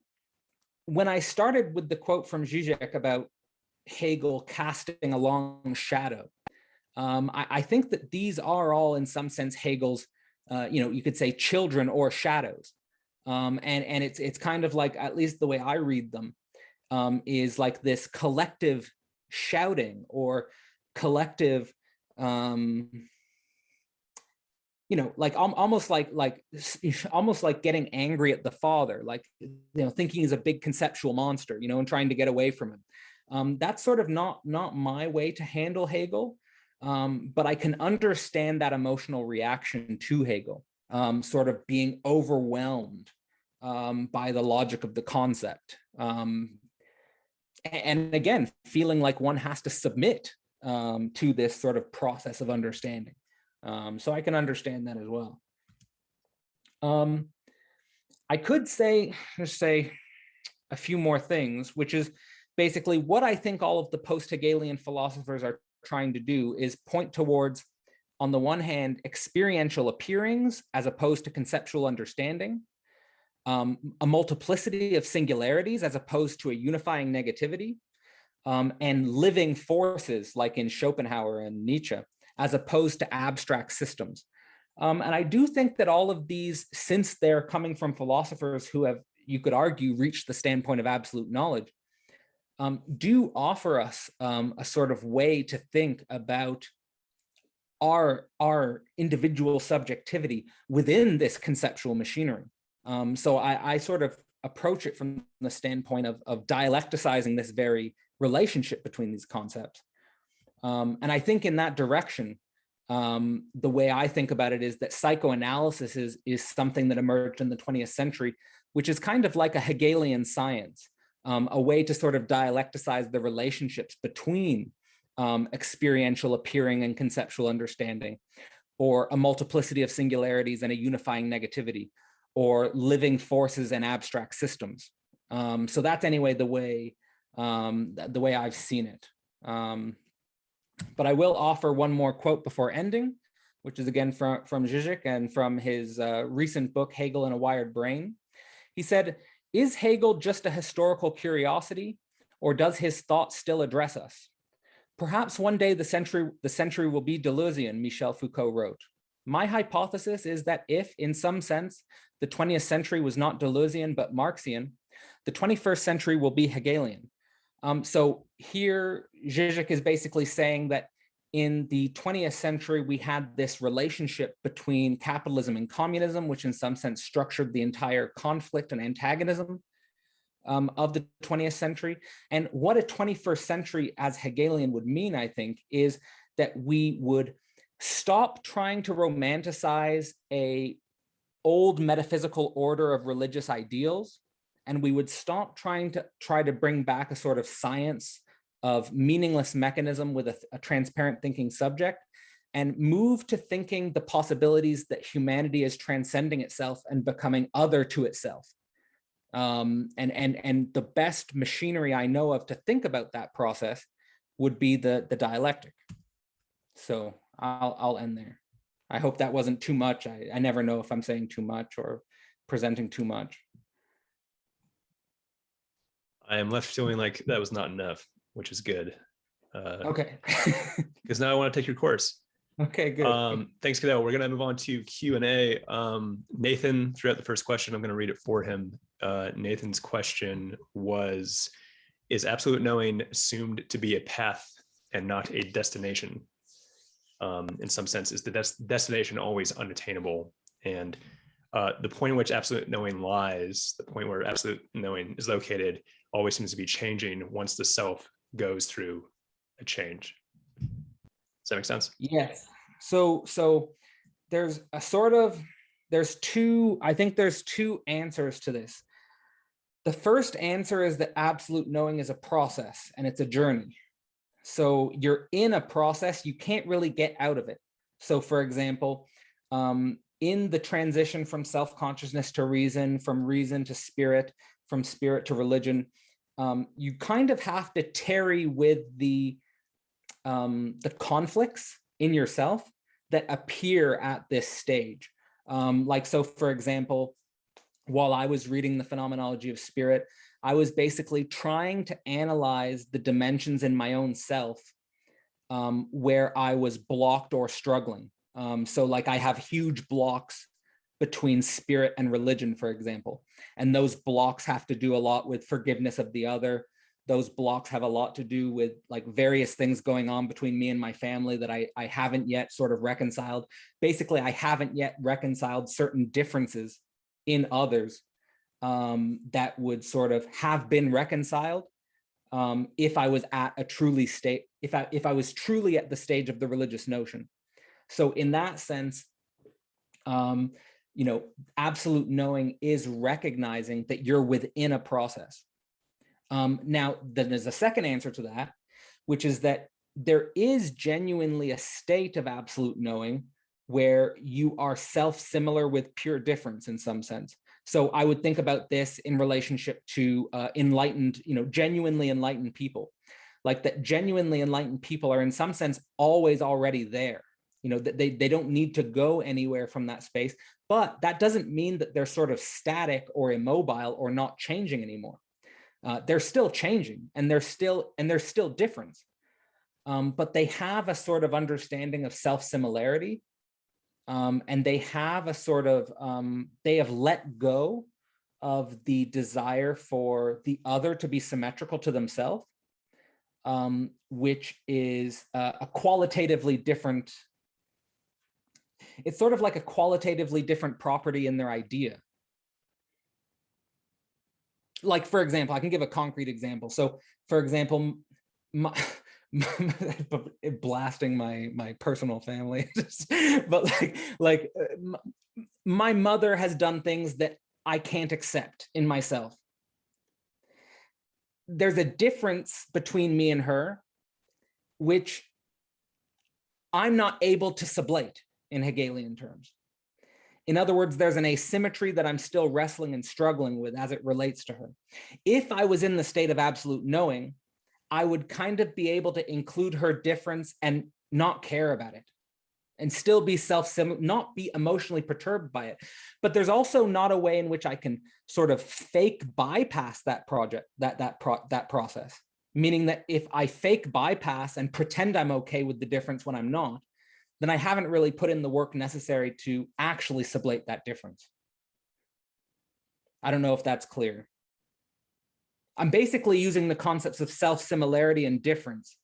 S2: when I started with the quote from Zizek about Hegel casting a long shadow, I think that these are all in some sense Hegel's, you could say children or shadows. And it's kind of like, at least the way I read them, is like this collective shouting or collective, like almost like getting angry at the father, like, thinking he's a big conceptual monster, and trying to get away from him. That's sort of not my way to handle Hegel. But I can understand that emotional reaction to Hegel, sort of being overwhelmed by the logic of the concept. And again, feeling like one has to submit to this sort of process of understanding. So I can understand that as well. I could just say a few more things, which is basically what I think all of the post-Hegelian philosophers are trying to do is point towards, on the one hand, experiential appearings as opposed to conceptual understanding, a multiplicity of singularities as opposed to a unifying negativity, and living forces like in Schopenhauer and Nietzsche, as opposed to abstract systems. And I do think that all of these, since they're coming from philosophers who have, you could argue, reached the standpoint of absolute knowledge, do offer us a sort of way to think about our individual subjectivity within this conceptual machinery. So I sort of approach it from the standpoint of dialecticizing this very relationship between these concepts. And I think in that direction, the way I think about it is that psychoanalysis is something that emerged in the 20th century, which is kind of like a Hegelian science. A way to sort of dialecticize the relationships between experiential appearing and conceptual understanding, or a multiplicity of singularities and a unifying negativity, or living forces and abstract systems. So that's anyway the way I've seen it. But I will offer one more quote before ending, which is again from Zizek and from his recent book, Hegel and a Wired Brain. He said, Is Hegel just a historical curiosity, or does his thought still address us? Perhaps one day the century will be Deleuzian, Michel Foucault wrote. My hypothesis is that if, in some sense, the 20th century was not Deleuzian but Marxian, the 21st century will be Hegelian. So here, Zizek is basically saying that in the 20th century, we had this relationship between capitalism and communism, which in some sense structured the entire conflict and antagonism of the 20th century. And what a 21st century as Hegelian would mean, I think, is that we would stop trying to romanticize a old metaphysical order of religious ideals, and we would stop trying to bring back a sort of science of meaningless mechanism with a transparent thinking subject, and move to thinking the possibilities that humanity is transcending itself and becoming other to itself. And the best machinery I know of to think about that process would be the dialectic. So I'll end there. I hope that wasn't too much. I never know if I'm saying too much or presenting too much.
S1: I am left feeling like that was not enough, which is good.
S2: Okay.
S1: Because now I want to take your course.
S2: Okay, good.
S1: Thanks, Cadell. We're going to move on to Q&A. Nathan threw out the first question. I'm going to read it for him. Nathan's question was, is absolute knowing assumed to be a path and not a destination? In some sense, is the destination always unattainable? And the point in which absolute knowing lies, the point where absolute knowing is located, always seems to be changing once the self goes through a change. Does that make sense?
S2: Yes. So there's a sort of, I think there's two answers to this. The first answer is that absolute knowing is a process and it's a journey. So you're in a process, you can't really get out of it. So for example, in the transition from self-consciousness to reason, from reason to spirit, from spirit to religion, you kind of have to tarry with the conflicts in yourself that appear at this stage. So for example, while I was reading the Phenomenology of Spirit, I was basically trying to analyze the dimensions in my own self where I was blocked or struggling. So like I have huge blocks between spirit and religion, for example, and those blocks have to do a lot with forgiveness of the other. Those blocks have a lot to do with like various things going on between me and my family that I haven't yet sort of reconciled. Basically, I haven't yet reconciled certain differences in others that would sort of have been reconciled if I was at a truly state, if I was truly at the stage of the religious notion. So in that sense, absolute knowing is recognizing that you're within a process. Now, then there's a second answer to that, which is that there is genuinely a state of absolute knowing where you are self-similar with pure difference in some sense. So I would think about this in relationship to enlightened, genuinely enlightened people. Like that genuinely enlightened people are in some sense always already there. They don't need to go anywhere from that space, but that doesn't mean that they're sort of static or immobile or not changing anymore. They're still changing and there's still difference. But they have a sort of understanding of self-similarity. And they have a sort of, they have let go of the desire for the other to be symmetrical to themselves, which is a qualitatively different, it's sort of like a qualitatively different property in their idea. Like, for example, I can give a concrete example. So, for example, blasting my personal family, but my mother has done things that I can't accept in myself. There's a difference between me and her, which I'm not able to sublate in Hegelian terms. In other words, there's an asymmetry that I'm still wrestling and struggling with as it relates to her. If I was in the state of absolute knowing, I would kind of be able to include her difference and not care about it. and still be not be emotionally perturbed by it. But there's also not a way in which I can sort of fake bypass that process. Meaning that if I fake bypass and pretend I'm okay with the difference when I'm not, then I haven't really put in the work necessary to actually sublate that difference. I don't know if that's clear. I'm basically using the concepts of self-similarity and difference.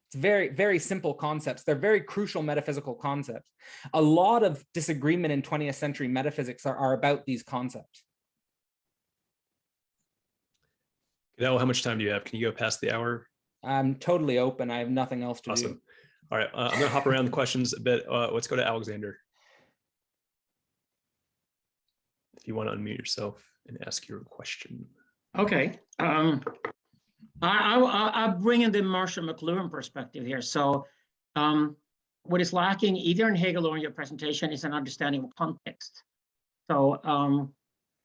S2: It's very, very simple concepts. They're very crucial metaphysical concepts. A lot of disagreement in 20th century metaphysics are about these concepts.
S1: Cadell, how much time do you have? Can you go past the hour?
S2: I'm totally open. I have nothing else to do.
S1: Awesome. All right, I'm going to hop around the questions a bit. Let's go to Alexander. If you want to unmute yourself and ask your question.
S3: Okay. I'll bring in the Marshall McLuhan perspective here. So what is lacking either in Hegel or in your presentation is an understanding of context. So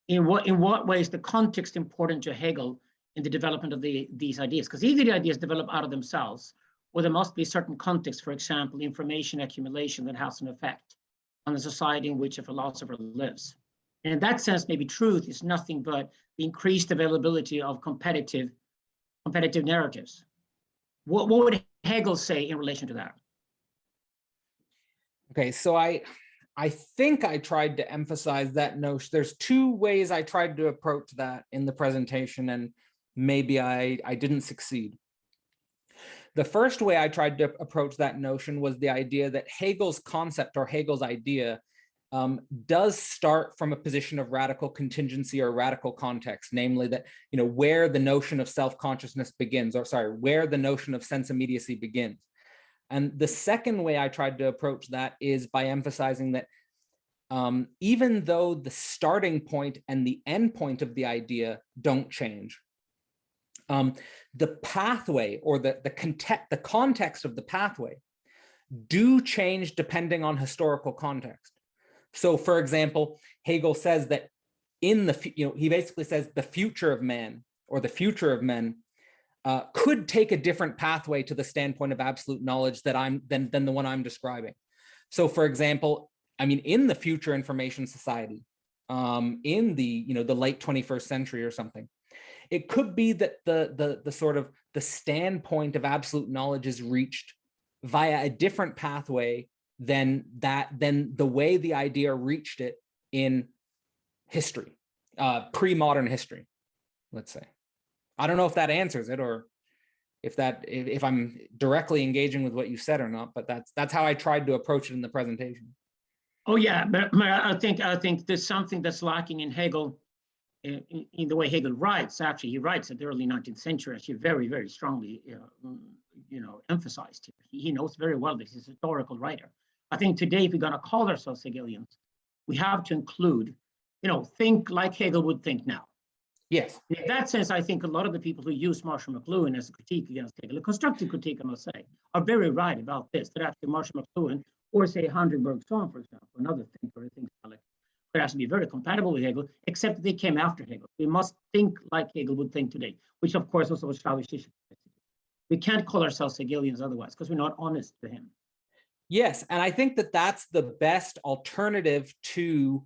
S3: in what way is the context important to Hegel in the development of these ideas? Because either the ideas develop out of themselves, or there must be certain context, for example, information accumulation that has an effect on the society in which a philosopher lives. And in that sense, maybe truth is nothing but the increased availability of competitive narratives. What would Hegel say in relation to that?
S2: Okay, so I think I tried to emphasize that notion. There's two ways I tried to approach that in the presentation, and maybe I didn't succeed. The first way I tried to approach that notion was the idea that Hegel's concept or Hegel's idea does start from a position of radical contingency or radical context, namely that, where the notion of self-consciousness begins, or sorry, where the notion of sense immediacy begins. And the second way I tried to approach that is by emphasizing that even though the starting point and the end point of the idea don't change, the pathway or the context of the pathway do change depending on historical context. So, for example, Hegel says that he basically says the future of man or the future of men could take a different pathway to the standpoint of absolute knowledge than the one I'm describing. So, for example, in the future information society, in the late 21st century or something, it could be that the sort of the standpoint of absolute knowledge is reached via a different pathway than the way the idea reached it in history, pre-modern history, let's say. I don't know if that answers it, or if I'm directly engaging with what you said or not, but that's how I tried to approach it in the presentation.
S3: Oh yeah, but I think there's something that's lacking in Hegel, in the way Hegel writes. Actually, he writes at the early 19th century, actually very, very strongly, emphasized here. He knows very well that he's a historical writer. I think today, if we're going to call ourselves Hegelians, we have to include, think like Hegel would think now.
S2: Yes.
S3: In that sense, I think a lot of the people who use Marshall McLuhan as a critique against Hegel, a constructive critique, I must say, are very right about this, that actually Marshall McLuhan, or say Heinrich Song, for example, another thinker who thinks like, could actually be very compatible with Hegel, except that they came after Hegel. We must think like Hegel would think today, which of course also was Slavoj Žižek. We can't call ourselves Hegelians otherwise, because we're not honest to him.
S2: Yes, and I think that that's the best alternative to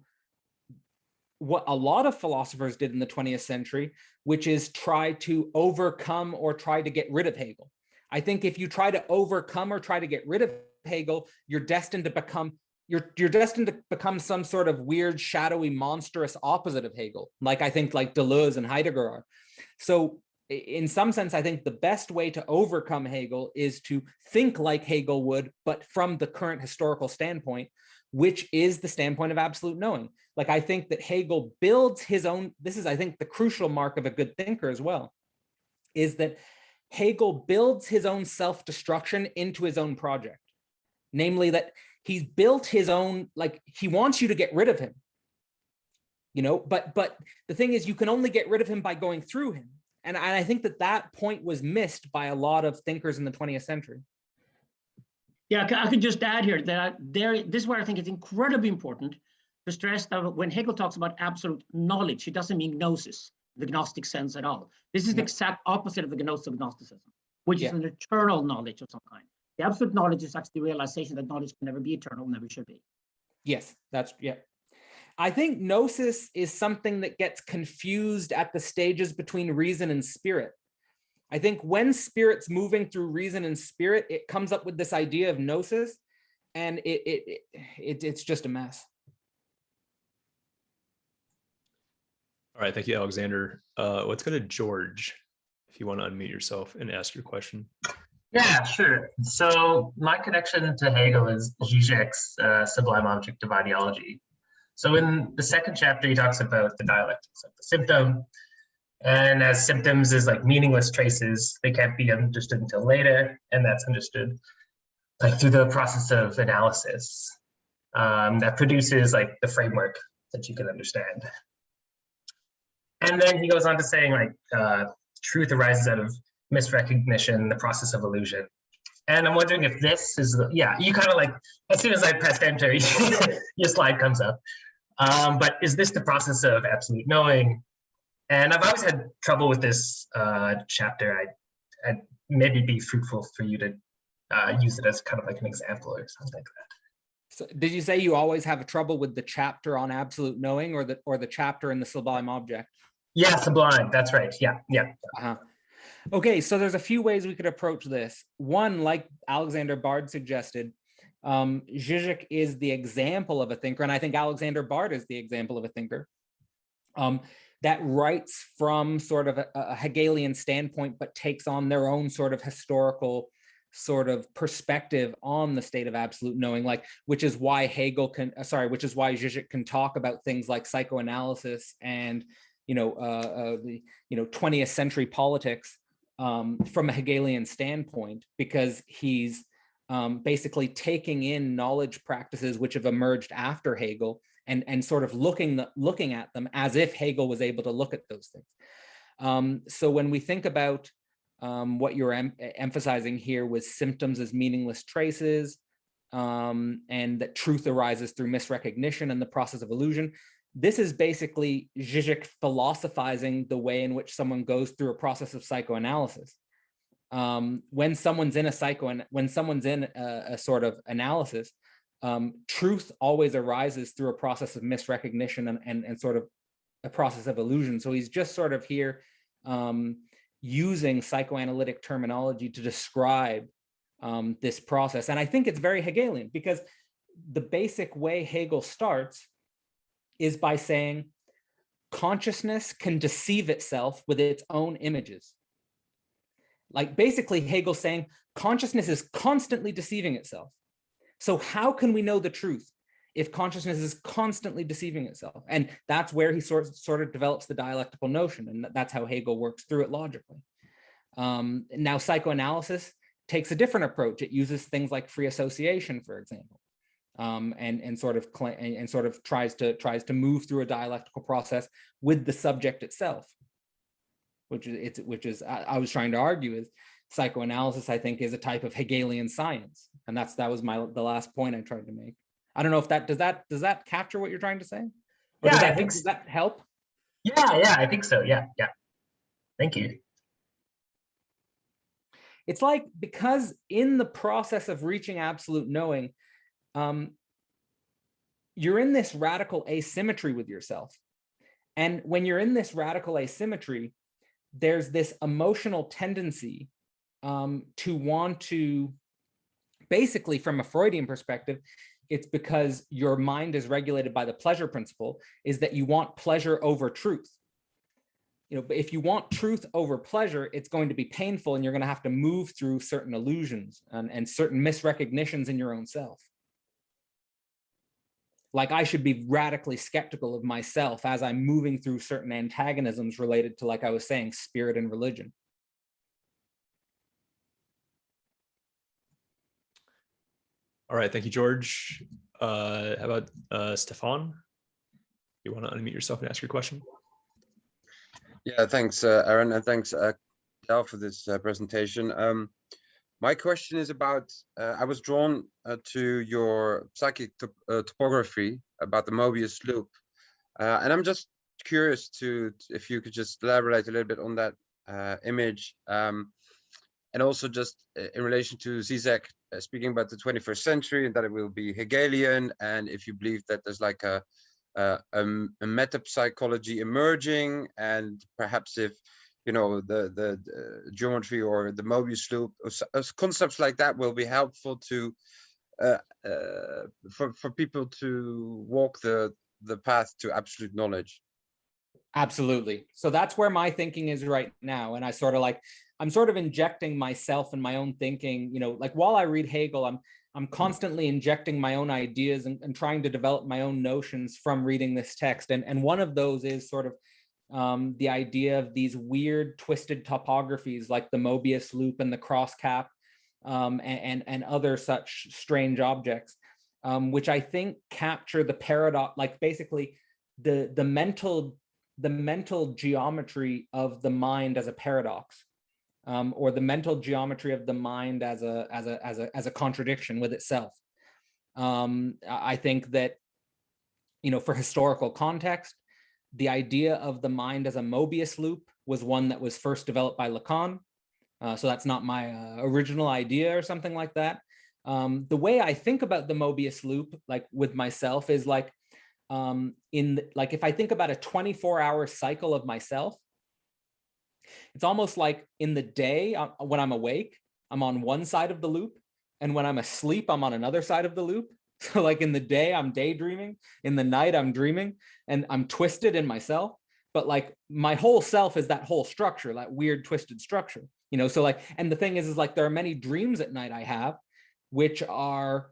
S2: what a lot of philosophers did in the 20th century, which is try to overcome or try to get rid of Hegel. I think if you try to overcome or try to get rid of Hegel, you're destined to become some sort of weird, shadowy, monstrous opposite of Hegel, like I think like Deleuze and Heidegger are. So in some sense, I think the best way to overcome Hegel is to think like Hegel would, but from the current historical standpoint, which is the standpoint of absolute knowing. Like, I think that Hegel builds his own, this is, I think, the crucial mark of a good thinker as well, is that Hegel builds his own self-destruction into his own project. Namely that he's built his own, like, he wants you to get rid of him, but the thing is, you can only get rid of him by going through him. And I think that point was missed by a lot of thinkers in the 20th century.
S3: Yeah, I could just add here that this is where I think it's incredibly important to stress that when Hegel talks about absolute knowledge, he doesn't mean gnosis, the Gnostic sense at all. This is the exact opposite of the gnosis of Gnosticism, which is an eternal knowledge of some kind. The absolute knowledge is actually the realization that knowledge can never be eternal, never should be.
S2: Yes, yeah. I think gnosis is something that gets confused at the stages between reason and spirit. I think when spirit's moving through reason and spirit, it comes up with this idea of gnosis, and it's just a mess.
S1: All right, thank you, Alexander. Let's go to George, if you want to unmute yourself and ask your question.
S4: Yeah, sure. So my connection to Hegel is Zizek's sublime objective ideology. So in the second chapter, he talks about the dialectics of the symptom. And as symptoms is like meaningless traces, they can't be understood until later. And that's understood like through the process of analysis that produces like the framework that you can understand. And then he goes on to saying like truth arises out of misrecognition, the process of illusion. And I'm wondering if this is, yeah, you kind of like, as soon as I pressed enter, your slide comes up. But is this the process of absolute knowing? And I've always had trouble with this chapter. I'd maybe be fruitful for you to use it as kind of like an example or something like that.
S2: So did you say you always have trouble with the chapter on absolute knowing, or the chapter in the sublime object?
S4: Yeah, sublime, that's right, yeah.
S2: Okay, so there's a few ways we could approach this. One, like Alexander Bard suggested, Zizek is the example of a thinker, and I think Alexander Bard is the example of a thinker that writes from sort of a Hegelian standpoint, but takes on their own sort of historical sort of perspective on the state of absolute knowing, like, which is why Zizek can talk about things like psychoanalysis and the 20th century politics from a Hegelian standpoint, because he's basically taking in knowledge practices which have emerged after Hegel and sort of looking at them as if Hegel was able to look at those things. So when we think about what you're emphasizing here with symptoms as meaningless traces, and that truth arises through misrecognition and the process of illusion, this is basically Zizek philosophizing the way in which someone goes through a process of psychoanalysis. When someone's in a sort of analysis, truth always arises through a process of misrecognition and sort of a process of illusion. So he's just sort of here using psychoanalytic terminology to describe this process. And I think it's very Hegelian, because the basic way Hegel starts is by saying consciousness can deceive itself with its own images. Like basically Hegel saying consciousness is constantly deceiving itself. So how can we know the truth if consciousness is constantly deceiving itself? And that's where he sort of develops the dialectical notion, and that's how Hegel works through it logically. Now psychoanalysis takes a different approach. It uses things like free association, for example. And sort of tries to move through a dialectical process with the subject itself, which is I was trying to argue is psychoanalysis, I think, is a type of Hegelian science, and that was the last point I tried to make. I don't know if does that capture what you're trying to say? Or
S4: Yeah,
S2: does that help?
S4: Yeah, I think so. Yeah. Thank you.
S2: It's like, because in the process of reaching absolute knowing, you're in this radical asymmetry with yourself. And when you're in this radical asymmetry, there's this emotional tendency to want to, basically from a Freudian perspective, it's because your mind is regulated by the pleasure principle, is that you want pleasure over truth. But if you want truth over pleasure, it's going to be painful, and you're going to have to move through certain illusions and certain misrecognitions in your own self. Like, I should be radically skeptical of myself as I'm moving through certain antagonisms related to, like I was saying, spirit and religion.
S1: All right, thank you, George. How about Stefan? You want to unmute yourself and ask your question?
S5: Yeah, thanks, Aaron, and thanks, Cadell, for this presentation. My question is about, I was drawn to your psychic topography about the Mobius loop. And I'm just curious if you could just elaborate a little bit on that image. And also just in relation to Zizek speaking about the 21st century, and that it will be Hegelian, and if you believe that there's like a metapsychology emerging, and perhaps if the geometry or the Mobius loop, concepts like that will be helpful to for people to walk the path to absolute knowledge.
S2: Absolutely. So that's where my thinking is right now. And I'm sort of injecting myself and my own thinking, like while I read Hegel, I'm constantly injecting my own ideas and trying to develop my own notions from reading this text. And one of those is sort of the idea of these weird twisted topographies like the Mobius loop and the cross cap and other such strange objects, which I think capture the paradox, like basically the mental geometry of the mind as a paradox, or the mental geometry of the mind as a contradiction with itself. I think that, for historical context, the idea of the mind as a Mobius loop was one that was first developed by Lacan. So that's not my original idea or something like that. The way I think about the Mobius loop, like with myself, is like, if I think about a 24-hour cycle of myself, it's almost like in the day when I'm awake, I'm on one side of the loop, and when I'm asleep, I'm on another side of the loop. So like in the day, I'm daydreaming, in the night, I'm dreaming, and I'm twisted in myself. But like my whole self is that whole structure, that weird twisted structure, so like, and the thing is like there are many dreams at night I have, which are,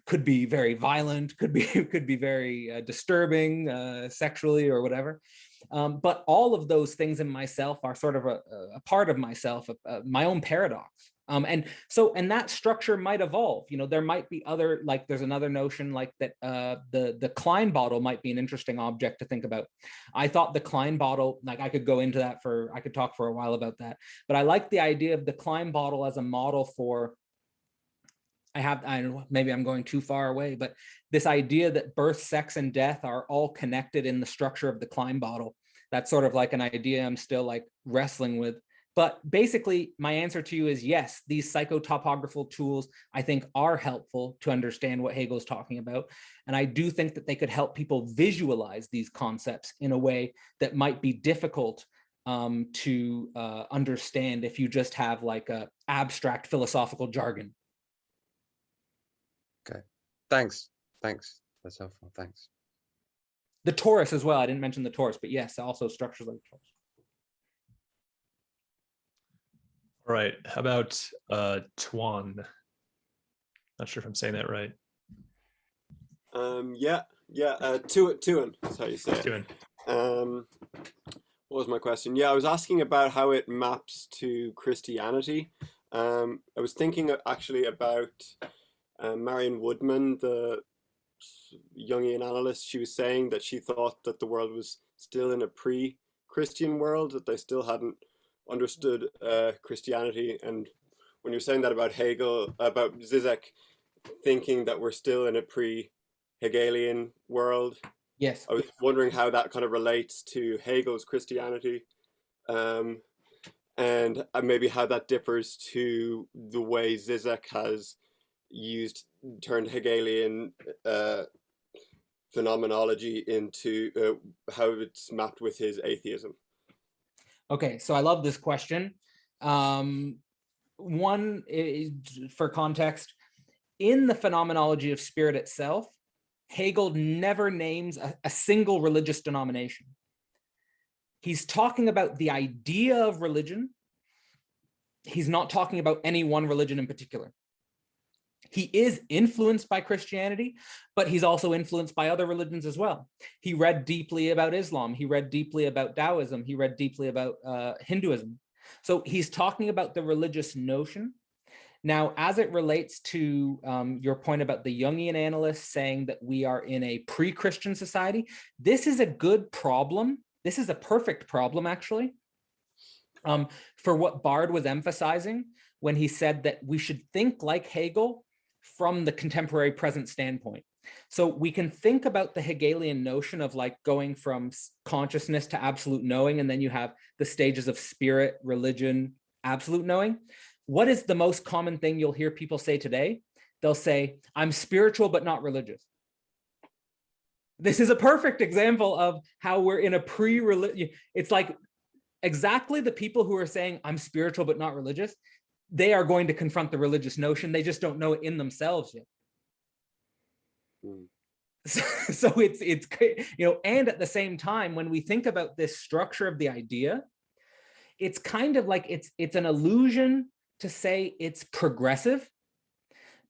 S2: could be very violent, could be very disturbing sexually or whatever. But all of those things in myself are sort of a part of myself, my own paradox. And that structure might evolve. There might be other, like there's another notion like that the Klein bottle might be an interesting object to think about. I thought the Klein bottle, like I could go into that I could talk for a while about that, but I like the idea of the Klein bottle as a model for, I don't know, maybe I'm going too far away, but this idea that birth, sex, and death are all connected in the structure of the Klein bottle. That's sort of like an idea I'm still like wrestling with. But basically, my answer to you is yes, these psychotopographical tools, I think, are helpful to understand what Hegel's talking about. And I do think that they could help people visualize these concepts in a way that might be difficult to understand if you just have like a abstract philosophical jargon.
S5: Okay, thanks. That's helpful, thanks.
S2: The torus as well, I didn't mention the torus, but yes, also structures like the torus.
S1: All right, how about Tuan? Not sure if I'm saying that right.
S6: Tuan, that's how you say it.
S1: Tuan.
S6: What was my question? Yeah, I was asking about how it maps to Christianity. I was thinking actually about Marion Woodman, the Jungian analyst. She was saying that she thought that the world was still in a pre-Christian world, that they still hadn't understood Christianity. And when you're saying that about Hegel, about Zizek, thinking that we're still in a pre-Hegelian world,
S2: yes,
S6: I was wondering how that kind of relates to Hegel's Christianity, and maybe how that differs to the way Zizek has turned Hegelian phenomenology into how it's mapped with his atheism.
S2: Okay, so I love this question. One is, for context, in the Phenomenology of Spirit itself, Hegel never names a single religious denomination. He's talking about the idea of religion. He's not talking about any one religion in particular. He is influenced by Christianity, but he's also influenced by other religions as well. He read deeply about Islam. He read deeply about Taoism. He read deeply about Hinduism. So he's talking about the religious notion. Now, as it relates to your point about the Jungian analysts saying that we are in a pre-Christian society, this is a good problem. This is a perfect problem, actually, for what Bard was emphasizing when he said that we should think like Hegel from the contemporary present standpoint. So we can think about the Hegelian notion of like going from consciousness to absolute knowing, and then you have the stages of spirit, religion, absolute knowing. What is the most common thing you'll hear people say today? They'll say, I'm spiritual, but not religious. This is a perfect example of how we're in a pre-religious, it's like exactly the people who are saying, I'm spiritual, but not religious, they are going to confront the religious notion. They just don't know it in themselves yet. So it's, you know, and at the same time, when we think about this structure of the idea, it's kind of like it's an illusion to say it's progressive,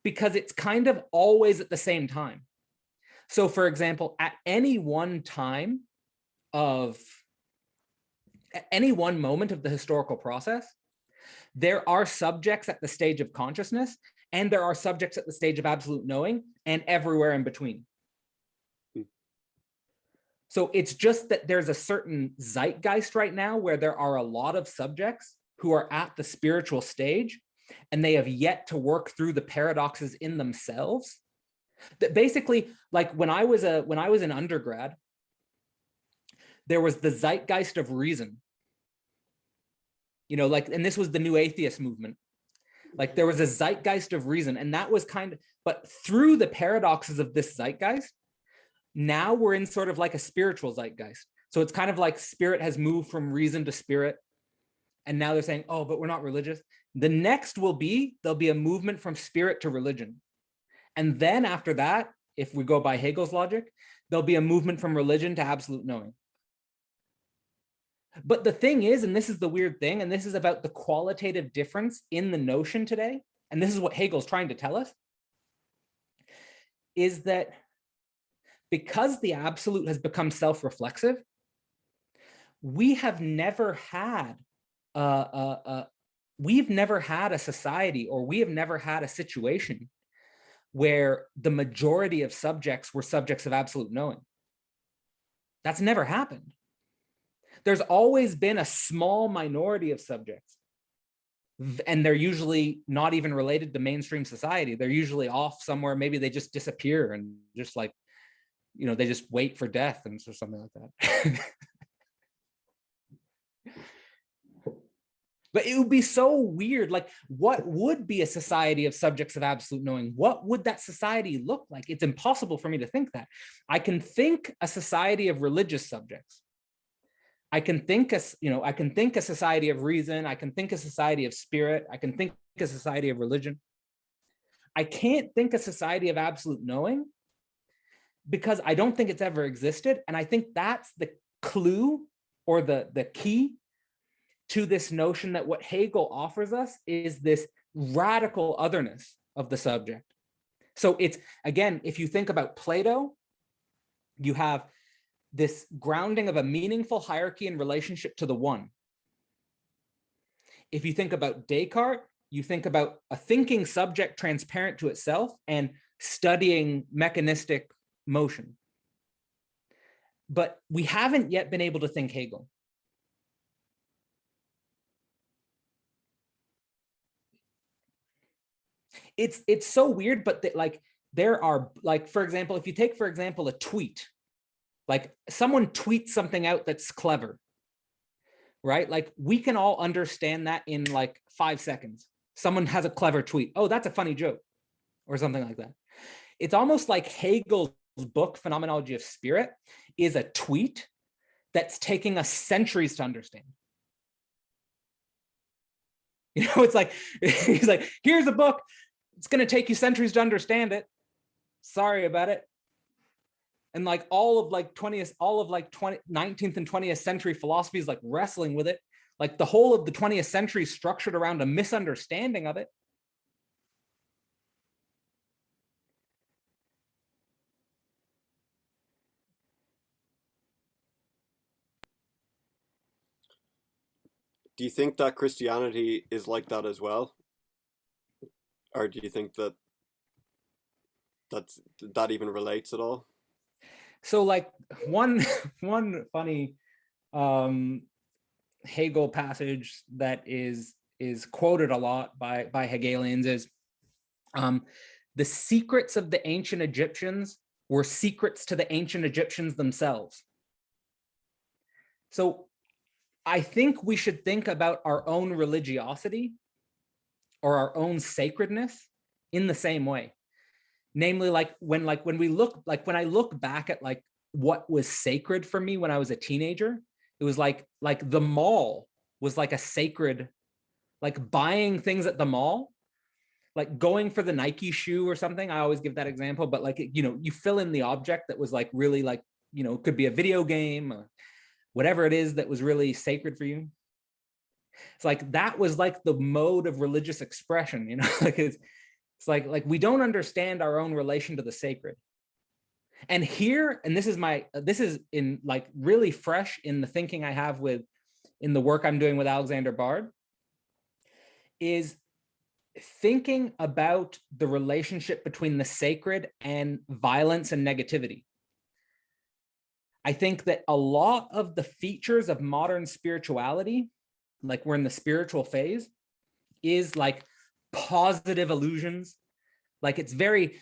S2: because it's kind of always at the same time. So for example, at any one time at any one moment of the historical process, there are subjects at the stage of consciousness, and there are subjects at the stage of absolute knowing, and everywhere in between. So it's just that there's a certain zeitgeist right now where there are a lot of subjects who are at the spiritual stage, and they have yet to work through the paradoxes in themselves. That basically, like when I was in undergrad, there was the zeitgeist of reason. You know, like, and this was the new atheist movement. Like there was a zeitgeist of reason, and that was kind of, but through the paradoxes of this zeitgeist, now we're in sort of like a spiritual zeitgeist. So it's kind of like spirit has moved from reason to spirit. And now they're saying, oh, but we're not religious. The next will be, there'll be a movement from spirit to religion. And then after that, if we go by Hegel's logic, there'll be a movement from religion to absolute knowing. But the thing is, and this is the weird thing, and this is about the qualitative difference in the notion today, and this is what Hegel's trying to tell us, is that because the absolute has become self-reflexive, we have never had we've never had a society, or we have never had a situation where the majority of subjects were subjects of absolute knowing. That's never happened. There's always been a small minority of subjects, and they're usually not even related to mainstream society. They're usually off somewhere. Maybe they just disappear and just like, you know, they just wait for death and or something like that. But it would be so weird. Like, what would be a society of subjects of absolute knowing? What would that society look like? It's impossible for me to think that. I can think a society of religious subjects. I can think I can think a society of reason. I can think a society of spirit. I can think a society of religion. I can't think a society of absolute knowing, because I don't think it's ever existed. And I think that's the clue, or the key to this notion that what Hegel offers us is this radical otherness of the subject. So it's, again, if you think about Plato, you have this grounding of a meaningful hierarchy in relationship to the one. If you think about Descartes, you think about a thinking subject transparent to itself and studying mechanistic motion. But we haven't yet been able to think Hegel. It's so weird, but like there are, like, for example, if you take, for example, a tweet, like someone tweets something out that's clever, right? Like we can all understand that in like 5 seconds. Someone has a clever tweet. Oh, that's a funny joke, or something like that. It's almost like Hegel's book, Phenomenology of Spirit, is a tweet that's taking us centuries to understand. You know, it's like, he's like, here's a book. It's going to take you centuries to understand it. Sorry about it. And like all of like 19th and 20th century philosophy is like wrestling with it. Like the whole of the 20th century is structured around a misunderstanding of it.
S6: Do you think that Christianity is like that as well? Or do you think that that even relates at all?
S2: So like one funny Hegel passage that is quoted a lot by Hegelians is the secrets of the ancient Egyptians were secrets to the ancient Egyptians themselves. So I think we should think about our own religiosity or our own sacredness in the same way. Namely, when I look back at like what was sacred for me when I was a teenager, it was like the mall was like a sacred, like buying things at the mall, like going for the Nike shoe or something. I always give that example, but like, you know, you fill in the object that was like really like, you know, it could be a video game or whatever it is that was really sacred for you. It's like, that was like the mode of religious expression, you know, like it's like we don't understand our own relation to the sacred. And here, and this is in like really fresh in the thinking I have in the work I'm doing with Alexander Bard, is thinking about the relationship between the sacred and violence and negativity. I think that a lot of the features of modern spirituality, like we're in the spiritual phase, is like positive illusions. Like it's very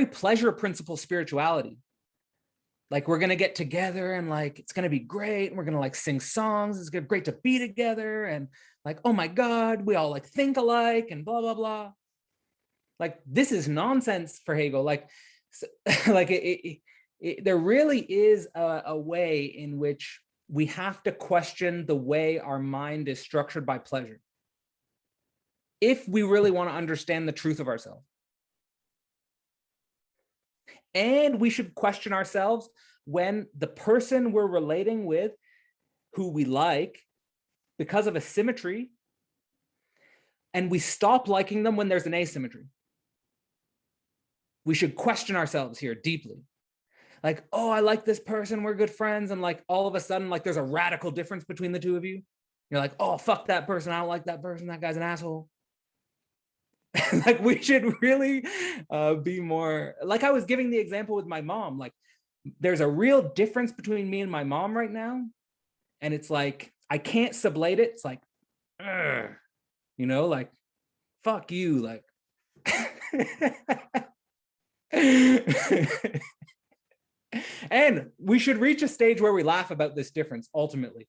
S2: pleasure principle spirituality. Like we're gonna get together and like it's gonna be great, and we're gonna like sing songs. It's gonna be great to be together, and like, oh my God, we all like think alike and blah blah blah. Like this is nonsense for Hegel. Like, so, like there really is a way in which we have to question the way our mind is structured by pleasure, if we really want to understand the truth of ourselves. And we should question ourselves when the person we're relating with, who we like because of a symmetry, and we stop liking them when there's an asymmetry. We should question ourselves here deeply. Like, oh, I like this person, we're good friends, and like all of a sudden, like there's a radical difference between the two of you. You're like, oh, fuck that person, I don't like that person, that guy's an asshole. Like we should really be more, like I was giving the example with my mom, like there's a real difference between me and my mom right now. And it's like, I can't sublate it. It's like, you know, like, fuck you, like. And we should reach a stage where we laugh about this difference ultimately.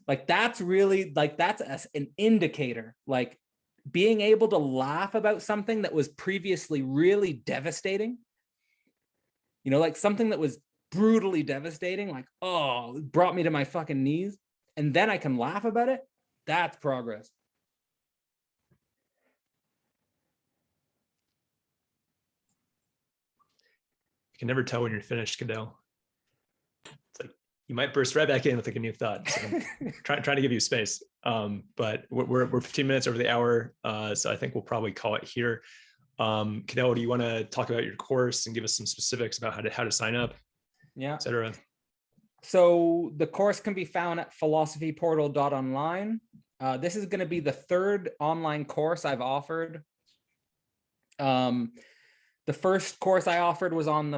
S2: Like that's really, like that's an indicator, like being able to laugh about something that was previously really devastating, you know, like something that was brutally devastating, like, oh, it brought me to my fucking knees, and then I can laugh about it. That's progress.
S1: You can never tell when you're finished, Cadell. It's like you might burst right back in with like a new thought. So trying to give you space. But we're 15 minutes over the hour, so I think we'll probably call it here. Cadell, do you want to talk about your course and give us some specifics about how to sign up, etc.?
S2: So the course can be found at philosophyportal.online. This is going to be the third online course I've offered. The first course I offered was on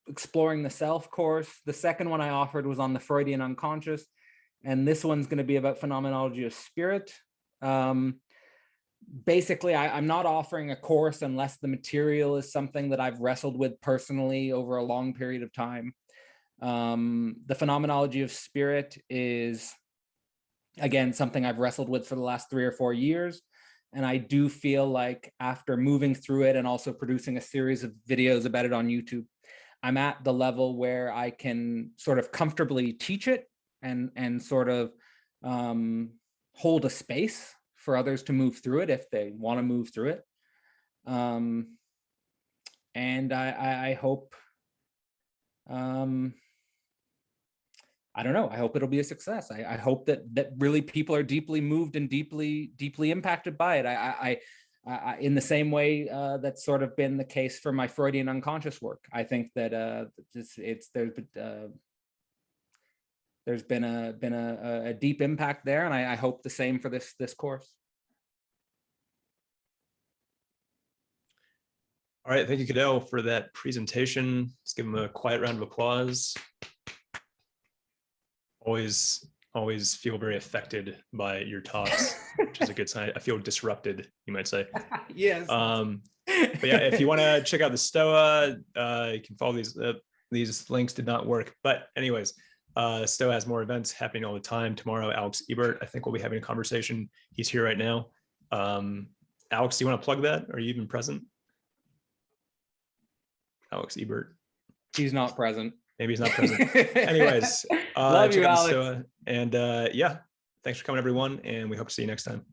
S2: exploring the self course. The second one I offered was on the Freudian unconscious. And this one's going to be about phenomenology of spirit. Basically, I'm not offering a course unless the material is something that I've wrestled with personally over a long period of time. The phenomenology of spirit is, again, something I've wrestled with for the last 3 or 4 years. And I do feel like after moving through it and also producing a series of videos about it on YouTube, I'm at the level where I can sort of comfortably teach it and sort of hold a space for others to move through it if they want to move through it. And I hope, I don't know, I hope it'll be a success. I hope that really people are deeply moved and deeply impacted by it. I in the same way that's sort of been the case for my Freudian unconscious work. I think that there's been a deep impact there, and I hope the same for this course.
S1: All right, thank you, Cadell, for that presentation. Let's give him a quiet round of applause. Always feel very affected by your talks, which is a good sign. I feel disrupted, you might say.
S2: Yes.
S1: But yeah, if you want to check out the Stoa, you can follow these links. Did not work, but anyways, Stoa has more events happening all the time. Tomorrow, Alex Ebert, I think, will be having a conversation. He's here right now. Alex, do you want to plug that? Are you even present? Alex Ebert.
S2: He's not present.
S1: Maybe he's not present. Anyways,
S2: Love
S1: check
S2: you,
S1: out the
S2: Alex.
S1: Stoa. And yeah, thanks for coming, everyone. And we hope to see you next time.